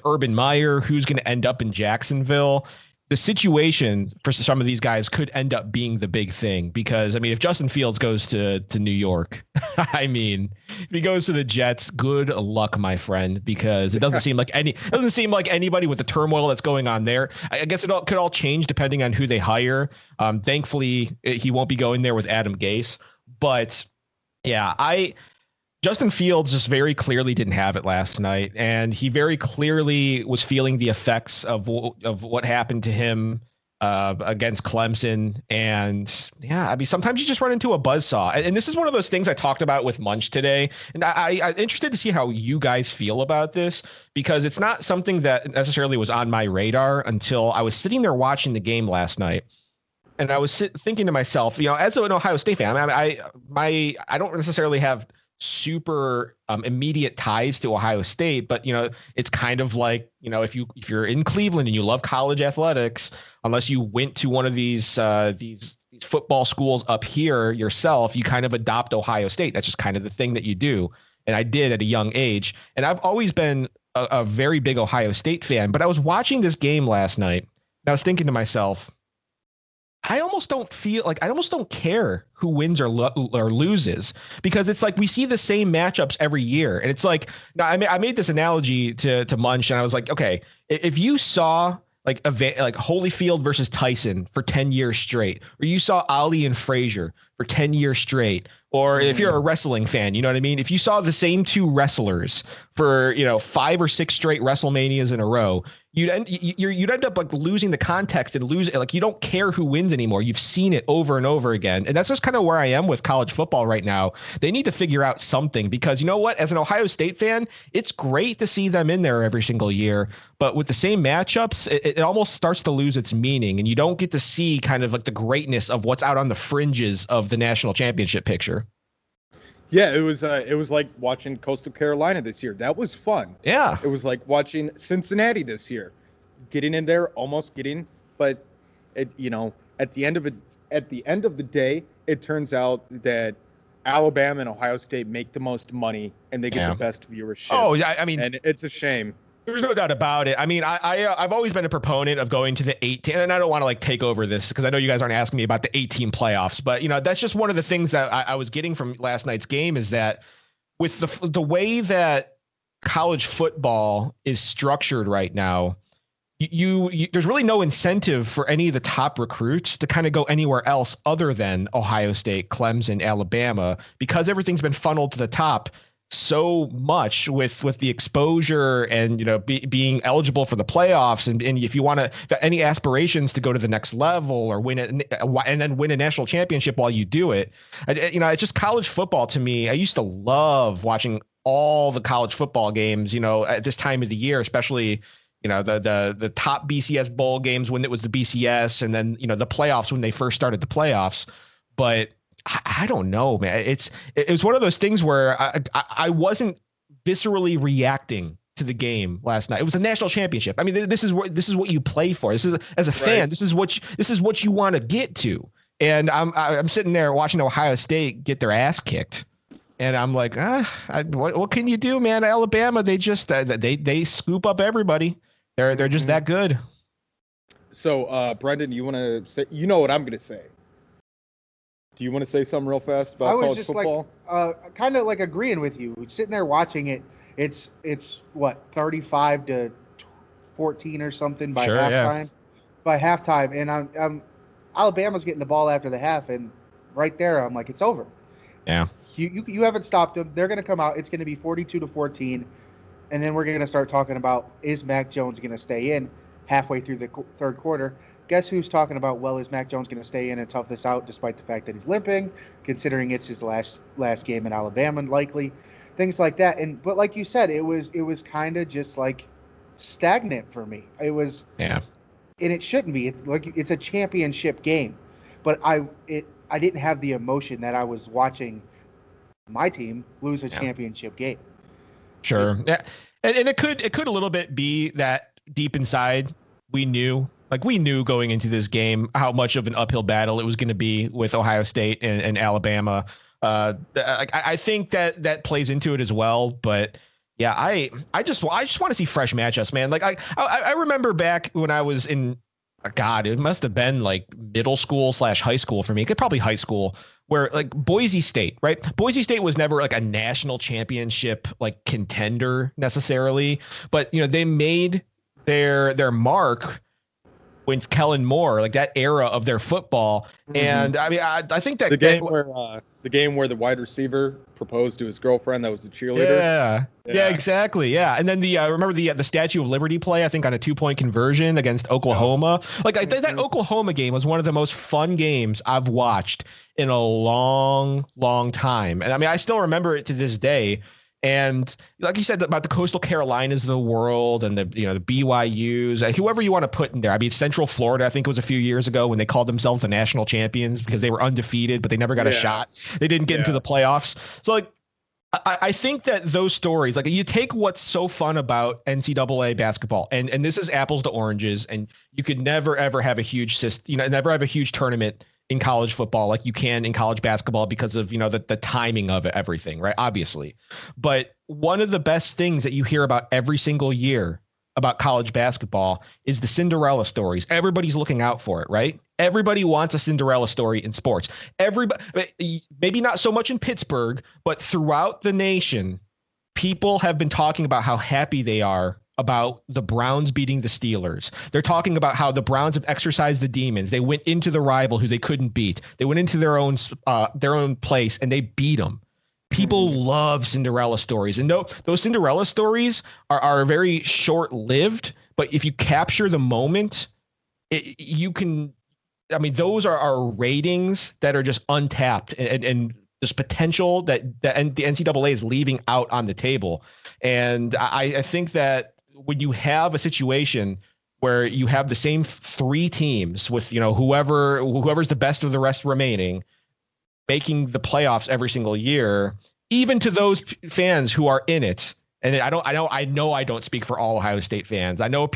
Urban Meyer, who's going to end up in Jacksonville? The situation for some of these guys could end up being the big thing because, I mean, if Justin Fields goes to New York, I mean, if he goes to the Jets, good luck, my friend, because it doesn't seem like anybody with the turmoil that's going on there. I guess it could all change depending on who they hire. Thankfully, he won't be going there with Adam Gase, but yeah, Justin Fields just very clearly didn't have it last night, and he very clearly was feeling the effects of what happened to him against Clemson. And yeah, I mean, sometimes you just run into a buzzsaw. And this is one of those things I talked about with Munch today, and I'm interested to see how you guys feel about this, because it's not something that necessarily was on my radar until I was sitting there watching the game last night. And I was thinking to myself, as an Ohio State fan, I don't necessarily have super immediate ties to Ohio State, but it's kind of like if you're in Cleveland and you love college athletics, unless you went to one of these football schools up here yourself, you kind of adopt Ohio State. That's just kind of the thing that you do, and I did at a young age. And I've always been a very big Ohio State fan, but I was watching this game last night and I was thinking to myself, I almost don't care who wins or loses, because it's like we see the same matchups every year. And it's like, I made this analogy to Munch, and I was like, okay, if you saw like Holyfield versus Tyson for 10 years straight, or you saw Ali and Frazier for 10 years straight, or if you're a wrestling fan, you know what I mean? If you saw the same two wrestlers for, 5 or 6 straight WrestleManias in a row, you'd end up like losing the context and you don't care who wins anymore. You've seen it over and over again. And that's just kind of where I am with college football right now. They need to figure out something, because you know what? As an Ohio State fan, it's great to see them in there every single year, but with the same matchups, it almost starts to lose its meaning, and you don't get to see kind of like the greatness of what's out on the fringes of the national championship picture. Yeah, it was like watching Coastal Carolina this year. That was fun. Yeah. It was like watching Cincinnati this year. Getting in there, almost getting, but at the end of the day, it turns out that Alabama and Ohio State make the most money and they get the best viewership. Oh, yeah, I mean, and it's a shame. There's no doubt about it. I mean, I've always been a proponent of going to the 8-team, and I don't want to take over this because I know you guys aren't asking me about the 8-team playoffs, but that's just one of the things that I was getting from last night's game, is that with the way that college football is structured right now, there's really no incentive for any of the top recruits to kind of go anywhere else other than Ohio State, Clemson, Alabama, because everything's been funneled to the top so much with the exposure and being eligible for the playoffs, and if you want any aspirations to go to the next level or win it and then win a national championship while you do it, it's just college football to me. I used to love watching all the college football games, at this time of the year, especially the top BCS bowl games when it was the BCS, and then the playoffs when they first started the playoffs. But I don't know, man. It was one of those things where I wasn't viscerally reacting to the game last night. It was a national championship. I mean, this is what you play for. This is, as a fan, this is what you want to get to. And I'm sitting there watching Ohio State get their ass kicked, and I'm like, what can you do, man? Alabama, they just they scoop up everybody. They're just that good. So, Brendan, you want to say? You know what I'm going to say. Do you want to say something real fast about college football? Kind of like agreeing with you. Sitting there watching it, it's what, 35-14 or something by halftime. Yeah. By halftime, and Alabama's getting the ball after the half, and right there, I'm like, it's over. Yeah. You haven't stopped them. They're going to come out. It's going to be 42-14, and then we're going to start talking about, is Mac Jones going to stay in halfway through the third quarter? Guess who's talking about, well, is Mac Jones going to stay in and tough this out despite the fact that he's limping, considering it's his last game in Alabama, likely, things like that. But like you said, it was kind of just like stagnant for me. It was, yeah, and it shouldn't be. It's a championship game, but I didn't have the emotion that I was watching my team lose a championship game. Sure, yeah, and it could a little bit be that deep inside we knew going into this game how much of an uphill battle it was going to be with Ohio State and Alabama. I think that plays into it as well, but yeah, I just want to see fresh matchups, man. Like I remember back when I was in, God, it must have been like middle school / high school for me. It could probably high school, where like Boise State, right? Boise State was never like a national championship like contender necessarily, but you know they made their mark with Kellen Moore, like that era of their football. And I mean, I think that the game where the wide receiver proposed to his girlfriend that was the cheerleader. Yeah, exactly. Yeah, and then remember the Statue of Liberty play, I think on a 2-point conversion against Oklahoma. Like that Oklahoma game was one of the most fun games I've watched in a long, long time. And I mean, I still remember it to this day. And like you said about the Coastal Carolinas of the world and the BYUs, whoever you want to put in there. I mean, Central Florida, I think it was a few years ago when they called themselves the national champions because they were undefeated, but they never got a shot. They didn't get into the playoffs. So like, I think that those stories, like you take what's so fun about NCAA basketball, and this is apples to oranges, and you could never ever have a huge never have a huge tournament in college football like you can in college basketball because of, the timing of everything, right? Obviously. But one of the best things that you hear about every single year about college basketball is the Cinderella stories. Everybody's looking out for it, right? Everybody wants a Cinderella story in sports. Everybody, maybe not so much in Pittsburgh, but throughout the nation, people have been talking about how happy they are about the Browns beating the Steelers. They're talking about how the Browns have exercised the demons. They went into the rival who they couldn't beat. They went into their own place and they beat them. People love Cinderella stories, and those Cinderella stories are very short-lived. But if you capture the moment, you can. I mean, those are ratings that are just untapped, and there's potential that the NCAA is leaving out on the table. And I think that when you have a situation where you have the same 3 teams with, whoever's the best of the rest remaining, making the playoffs every single year, even to those fans who are in it. And I know I don't speak for all Ohio State fans. I know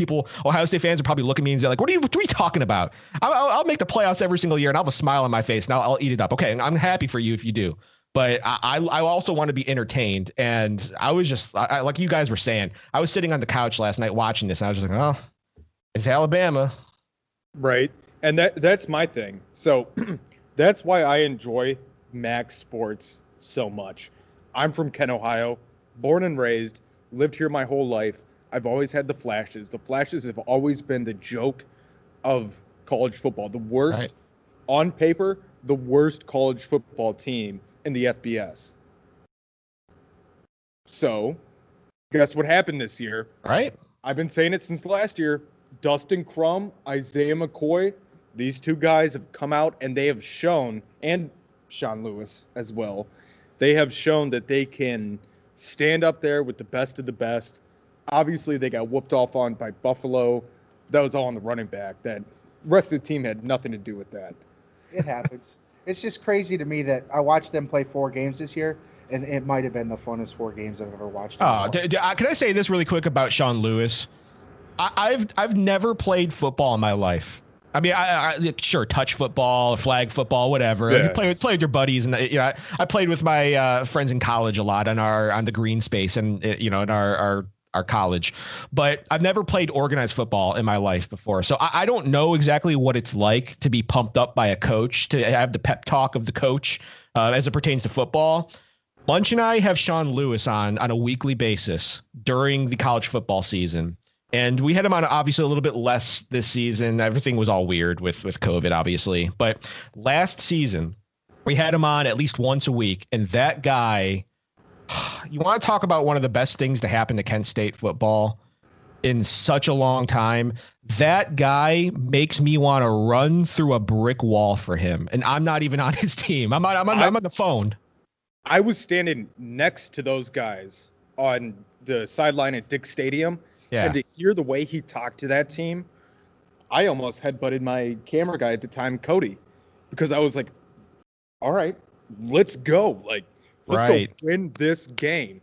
Ohio State fans are probably looking at me and they're like, what are you talking about? I'll make the playoffs every single year and I'll have a smile on my face and I'll eat it up. Okay, I'm happy for you if you do. But I also want to be entertained, and I was just like you guys were saying. I was sitting on the couch last night watching this, and I was just like, "Oh, it's Alabama." Right, and that's my thing. So that's why I enjoy MAC sports so much. I'm from Kent, Ohio, born and raised, lived here my whole life. I've always had the Flashes. The Flashes have always been the joke of college football. The worst, on paper, the worst college football team in the FBS. So, guess what happened this year? Right. I've been saying it since last year. Dustin Crum, Isaiah McCoy, these 2 guys have come out and they have shown, and Sean Lewis as well, they have shown that they can stand up there with the best of the best. Obviously, they got whooped off on by Buffalo. That was all on the running back. That rest of the team had nothing to do with that. It happens. It's just crazy to me that I watched them play 4 games this year, and it might have been the funnest 4 games I've ever watched. Can I say this really quick about Sean Lewis? I've never played football in my life. I mean, I sure touch football, flag football, whatever. Yeah. You play with your buddies, and I played with my friends in college a lot on the green space and in our college, but I've never played organized football in my life before. So I don't know exactly what it's like to be pumped up by a coach, to have the pep talk of the coach as it pertains to football. Munch and I have Sean Lewis on a weekly basis during the college football season. And we had him on obviously a little bit less this season. Everything was all weird with COVID, obviously. But last season, we had him on at least once a week. And that guy, you want to talk about one of the best things to happen to Kent State football in such a long time. That guy makes me want to run through a brick wall for him. And I'm not even on his team. I'm on the phone. I was standing next to those guys on the sideline at Dick Stadium. Yeah. And to hear the way he talked to that team, I almost headbutted my camera guy at the time, Cody, because I was like, all right, let's go. Like, let's go win this game.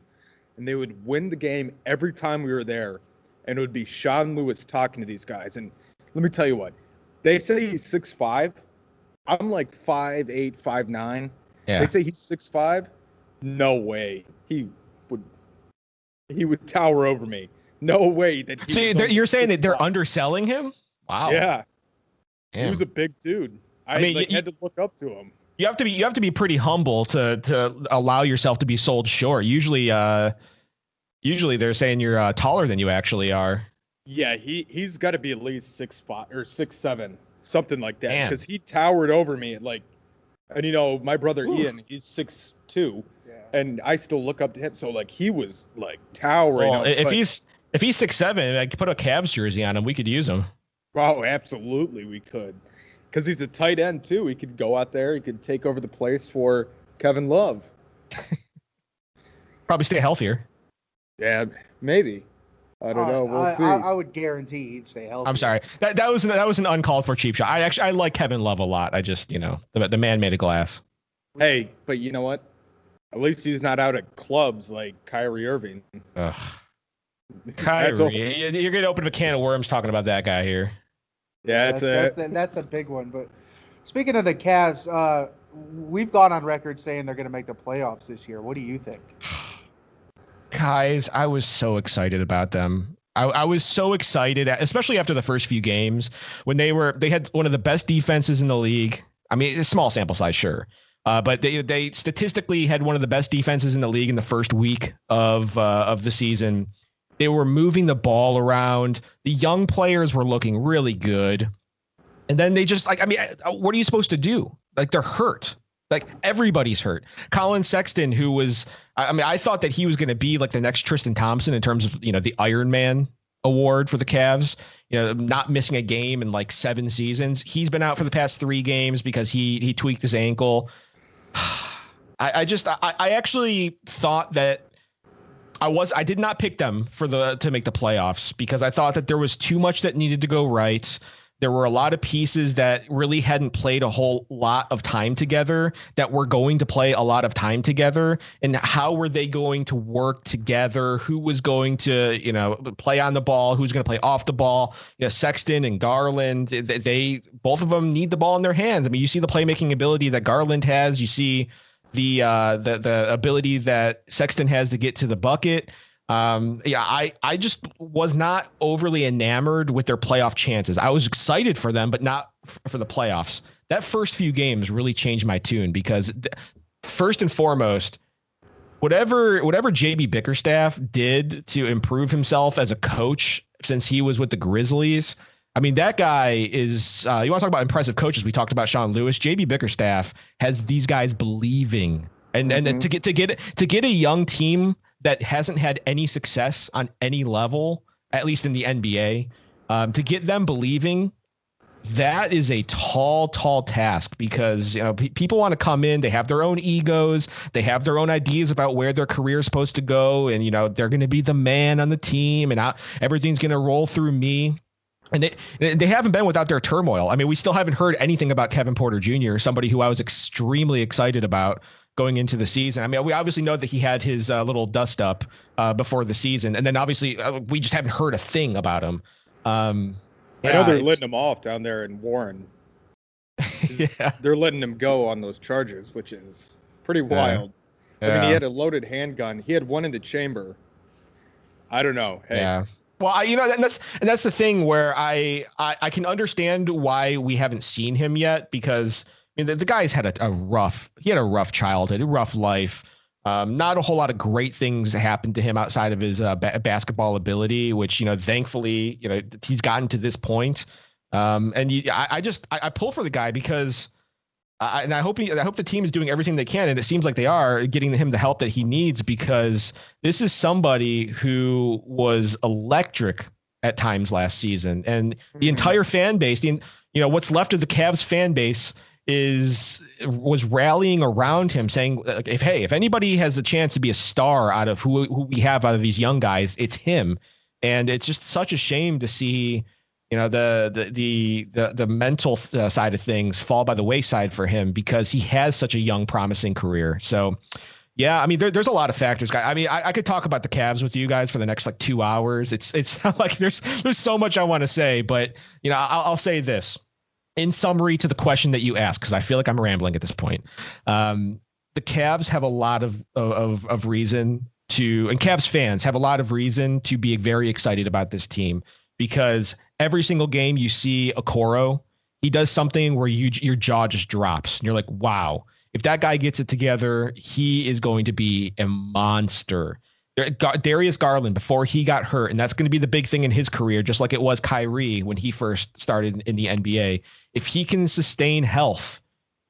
And they would win the game every time we were there. And it would be Sean Lewis talking to these guys. And let me tell you what, they say he's 6'5". I'm like 5'8", 5'9". Yeah. They say he's 6'5". No way. He would tower over me. No way that he. So you're saying that they're underselling him? Wow. Yeah. Damn. He was a big dude. I mean, you had to look up to him. You have to be pretty humble to allow yourself to be sold short. Usually they're saying you're taller than you actually are. Yeah, he's got to be at least 6'5" or 6'7", something like that. Because he towered over me and you know my brother Ian, he's 6'2", and I still look up to him. So like he was like towering. Well, if he's 6'7", I could put a Cavs jersey on him. We could use him. Oh, absolutely, we could. Because he's a tight end too. He could go out there. He could take over the place for Kevin Love. Probably stay healthier. Yeah, maybe. I don't know. We'll see. I would guarantee he'd stay healthy. I'm sorry. That was an uncalled for cheap shot. I like Kevin Love a lot. I just, the man made of glass. Hey, but you know what? At least he's not out at clubs like Kyrie Irving. Ugh. Kyrie, you're going to open a can of worms talking about that guy here. Yeah, that's a big one. But speaking of the Cavs, we've gone on record saying they're going to make the playoffs this year. What do you think? Guys, I was so excited about them. I was so excited, especially after the first few games when they had one of the best defenses in the league. I mean, it's a small sample size, sure. But they statistically had one of the best defenses in the league in the first week of the season. They were moving the ball around. The young players were looking really good. And then they just, what are you supposed to do? Like, they're hurt. Like, everybody's hurt. Colin Sexton, who was, I thought that he was going to be like the next Tristan Thompson in terms of, the Iron Man award for the Cavs, not missing a game in like 7 seasons. He's been out for the past 3 games because he tweaked his ankle. I actually thought that I did not pick them to make the playoffs because I thought that there was too much that needed to go right. There were a lot of pieces that really hadn't played a whole lot of time together that were going to play a lot of time together. And how were they going to work together? Who was going to, play on the ball? Who's going to play off the ball? Sexton and Garland, both of them need the ball in their hands. I mean, you see the playmaking ability that Garland has. You see the ability that Sexton has to get to the bucket. I just was not overly enamored with their playoff chances. I was excited for them, but not for the playoffs. That first few games really changed my tune because first and foremost, whatever JB Bickerstaff did to improve himself as a coach since he was with the Grizzlies, I mean, that guy is, you want to talk about impressive coaches. We talked about Sean Lewis. JB Bickerstaff has these guys believing and to get a young team that hasn't had any success on any level, at least in the NBA, to get them believing, that is a tall task because people want to come in, they have their own egos, they have their own ideas about where their career is supposed to go, and they're going to be the man on the team, and everything's going to roll through me. And they haven't been without their turmoil. I mean, we still haven't heard anything about Kevin Porter Jr., somebody who I was extremely excited about going into the season. I mean, we obviously know that he had his little dust up before the season, and then obviously we just haven't heard a thing about him. I know they're letting him off down there in Warren. Yeah, they're letting him go on those charges, which is pretty wild. Yeah. I mean, he had a loaded handgun. He had one in the chamber. I don't know. Hey. Yeah. Well, that's the thing where I can understand why we haven't seen him yet because the guy's had a rough childhood, a rough life. Not a whole lot of great things happened to him outside of his basketball ability, which, thankfully, he's gotten to this point. I pull for the guy because, I hope the team is doing everything they can, and it seems like they are getting him the help that he needs, because this is somebody who was electric at times last season, and the entire fan base, what's left of the Cavs fan base was rallying around him, saying, if anybody has a chance to be a star out of who we have out of these young guys, it's him. And it's just such a shame to see, the mental side of things fall by the wayside for him, because he has such a young, promising career. So, yeah, I mean, there's a lot of factors. I mean, I could talk about the Cavs with you guys for the next 2 hours. It's not like there's so much I want to say, but I'll say this in summary to the question that you asked, because I feel like I'm rambling at this point. The Cavs have a lot of reason to, and Cavs fans have a lot of reason to be very excited about this team, because every single game you see Okoro, he does something where your jaw just drops. And you're like, wow, if that guy gets it together, he is going to be a monster. Darius Garland, before he got hurt, and that's going to be the big thing in his career, just like it was Kyrie when he first started in the NBA. If he can sustain health,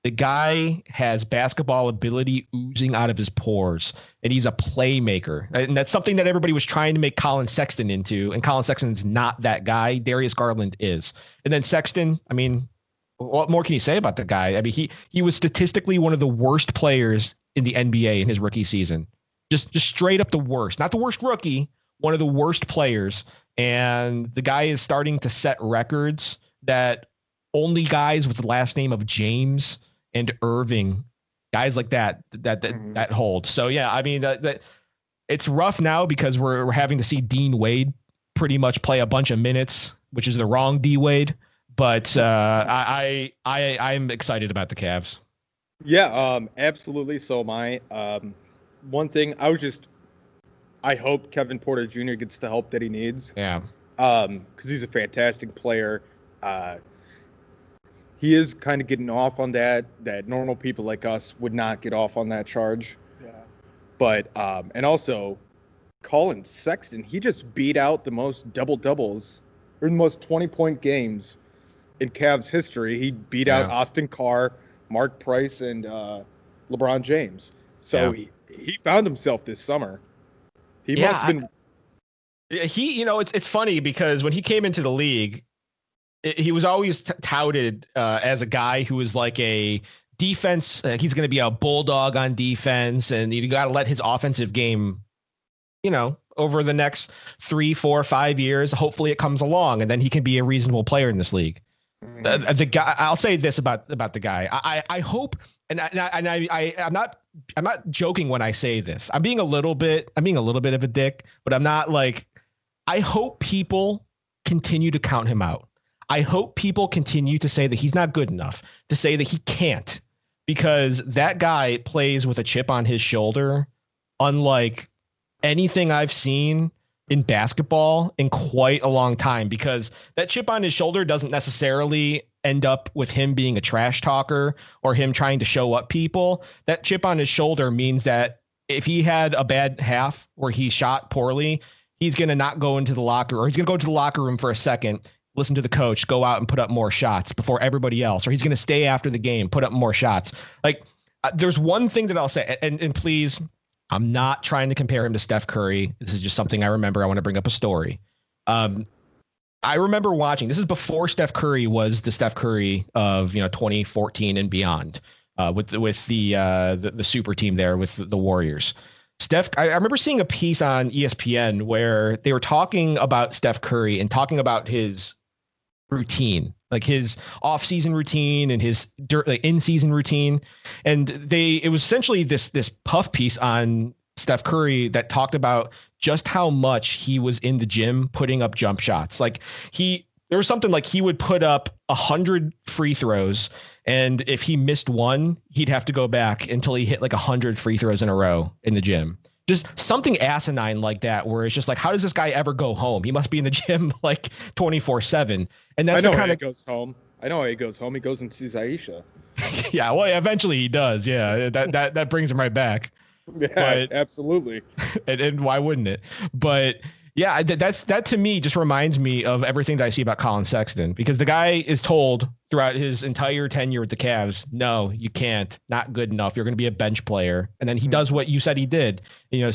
the guy has basketball ability oozing out of his pores, and he's a playmaker. And that's something that everybody was trying to make Colin Sexton into, and Colin Sexton's not that guy. Darius Garland is. And then Sexton, I mean, what more can you say about the guy? I mean, he was statistically one of the worst players in the NBA in his rookie season. Just straight up the worst. Not the worst rookie, one of the worst players. And the guy is starting to set records that only guys with the last name of James and Irving, guys like that hold. So, yeah, I mean, it's rough now because we're having to see Dean Wade pretty much play a bunch of minutes, which is the wrong D Wade. But I'm excited about the Cavs. Yeah, absolutely. So am I. One thing, I hope Kevin Porter Jr. gets the help that he needs. Yeah. Because he's a fantastic player. He is kind of getting off on that normal people like us would not get off on that charge. Yeah. But, and also, Colin Sexton, he just beat out the most double-doubles, or the most 20-point games in Cavs history. He beat out Austin Carr, Mark Price, and LeBron James. So he found himself this summer. He must have been... It's funny because when he came into the league, he was always touted as a guy who was like a defense. He's going to be a bulldog on defense, and you got to let his offensive game, over the next 3, 4, 5 years, hopefully it comes along, and then he can be a reasonable player in this league. The guy, I'll say this about the guy. I hope, and I'm not joking when I say this. I'm being a little bit of a dick, but I'm not like. I hope people continue to count him out. I hope people continue to say that he's not good enough, to say that he can't, because that guy plays with a chip on his shoulder, unlike anything I've seen in basketball in quite a long time, because that chip on his shoulder doesn't necessarily end up with him being a trash talker or him trying to show up people. That chip on his shoulder means that if he had a bad half where he shot poorly, he's going to not go into the locker, or he's going to go to the locker room for a second, listen to the coach, go out and put up more shots before everybody else, or he's going to stay after the game, put up more shots. Like, there's one thing that I'll say, and please, I'm not trying to compare him to Steph Curry. This is just something I remember. I want to bring up a story. I remember watching, this is before Steph Curry was the Steph Curry of 2014 and beyond, with the super team there with the Warriors. I remember seeing a piece on ESPN where they were talking about Steph Curry and talking about his routine, like his off-season routine and his in-season routine. And it was essentially this puff piece on Steph Curry that talked about just how much he was in the gym putting up jump shots. Like there was something like he would put up 100 free throws, and if he missed one, he'd have to go back until he hit like 100 free throws in a row in the gym. Just something asinine like that, where it's just like, how does this guy ever go home? He must be in the gym like 24/7. And that's I know how he goes home. He goes and sees Aisha. Yeah, well, eventually he does. Yeah, that brings him right back. Yeah, absolutely. And why wouldn't it? But yeah, that to me just reminds me of everything that I see about Colin Sexton, because the guy is told throughout his entire tenure with the Cavs, no, you can't, not good enough. You're going to be a bench player. And then he does what you said he did,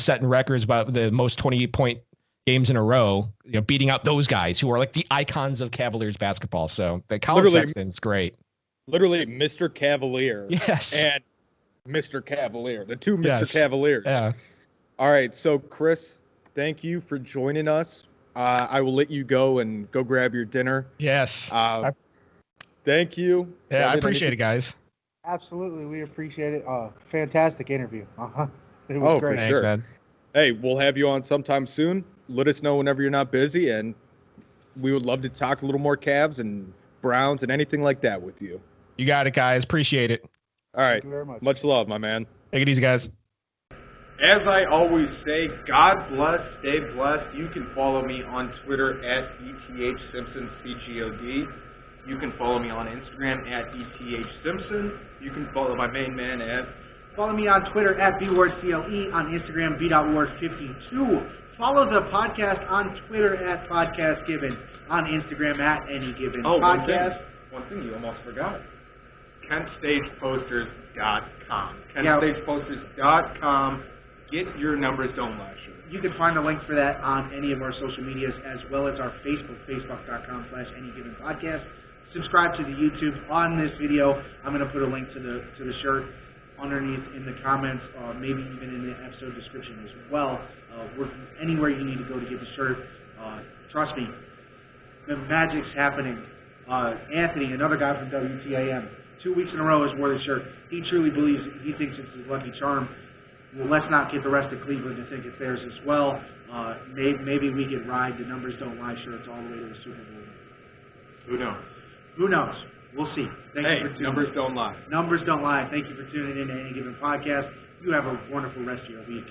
setting records about the most 20-point games in a row, beating out those guys who are like the icons of Cavaliers basketball. So the Colin Sexton's great. Literally Mr. Cavalier. Yes. And Mr. Cavalier. The two Mr. Cavaliers. Yeah. All right. So, Chris, thank you for joining us. I will let you go and go grab your dinner. Yes. Thank you. Yeah, I appreciate it, guys. Absolutely. We appreciate it. Fantastic interview. It was great. For sure. Man. Hey, we'll have you on sometime soon. Let us know whenever you're not busy, and we would love to talk a little more Cavs and Browns and anything like that with you. You got it, guys. Appreciate it. All right. Thank you very much. Much love, my man. Take it easy, guys. As I always say, God bless, stay blessed. You can follow me on Twitter at ETHSimpsonCGOD. You can follow me on Instagram at ETHSimpson. You can follow my main man at... Follow me on Twitter at BWardCLE, on Instagram B.Ward52. Follow the podcast on Twitter at PodcastGiven, on Instagram at AnyGivenPodcast. One thing you almost forgot. KentStagePosters.com. KentStagePosters.com. Get your numbers don't lie shirt. You can find a link for that on any of our social medias, as well as our Facebook, facebook.com/AnyGivenPodcast. Subscribe to the YouTube. On this video, I'm going to put a link to the shirt underneath in the comments, maybe even in the episode description as well. Anywhere you need to go to get the shirt, trust me, the magic's happening. Anthony, another guy from WTAM, 2 weeks in a row has wore the shirt. He truly believes it. He thinks it's his lucky charm. Well, let's not get the rest of Cleveland to think it's theirs as well. Maybe we could ride the Numbers Don't Lie shirts all the way to the Super Bowl. Who knows? Who knows? We'll see. Thank you for tuning Numbers Don't Lie. Numbers Don't Lie. Thank you for tuning in to Any Given Podcast. You have a wonderful rest of your week.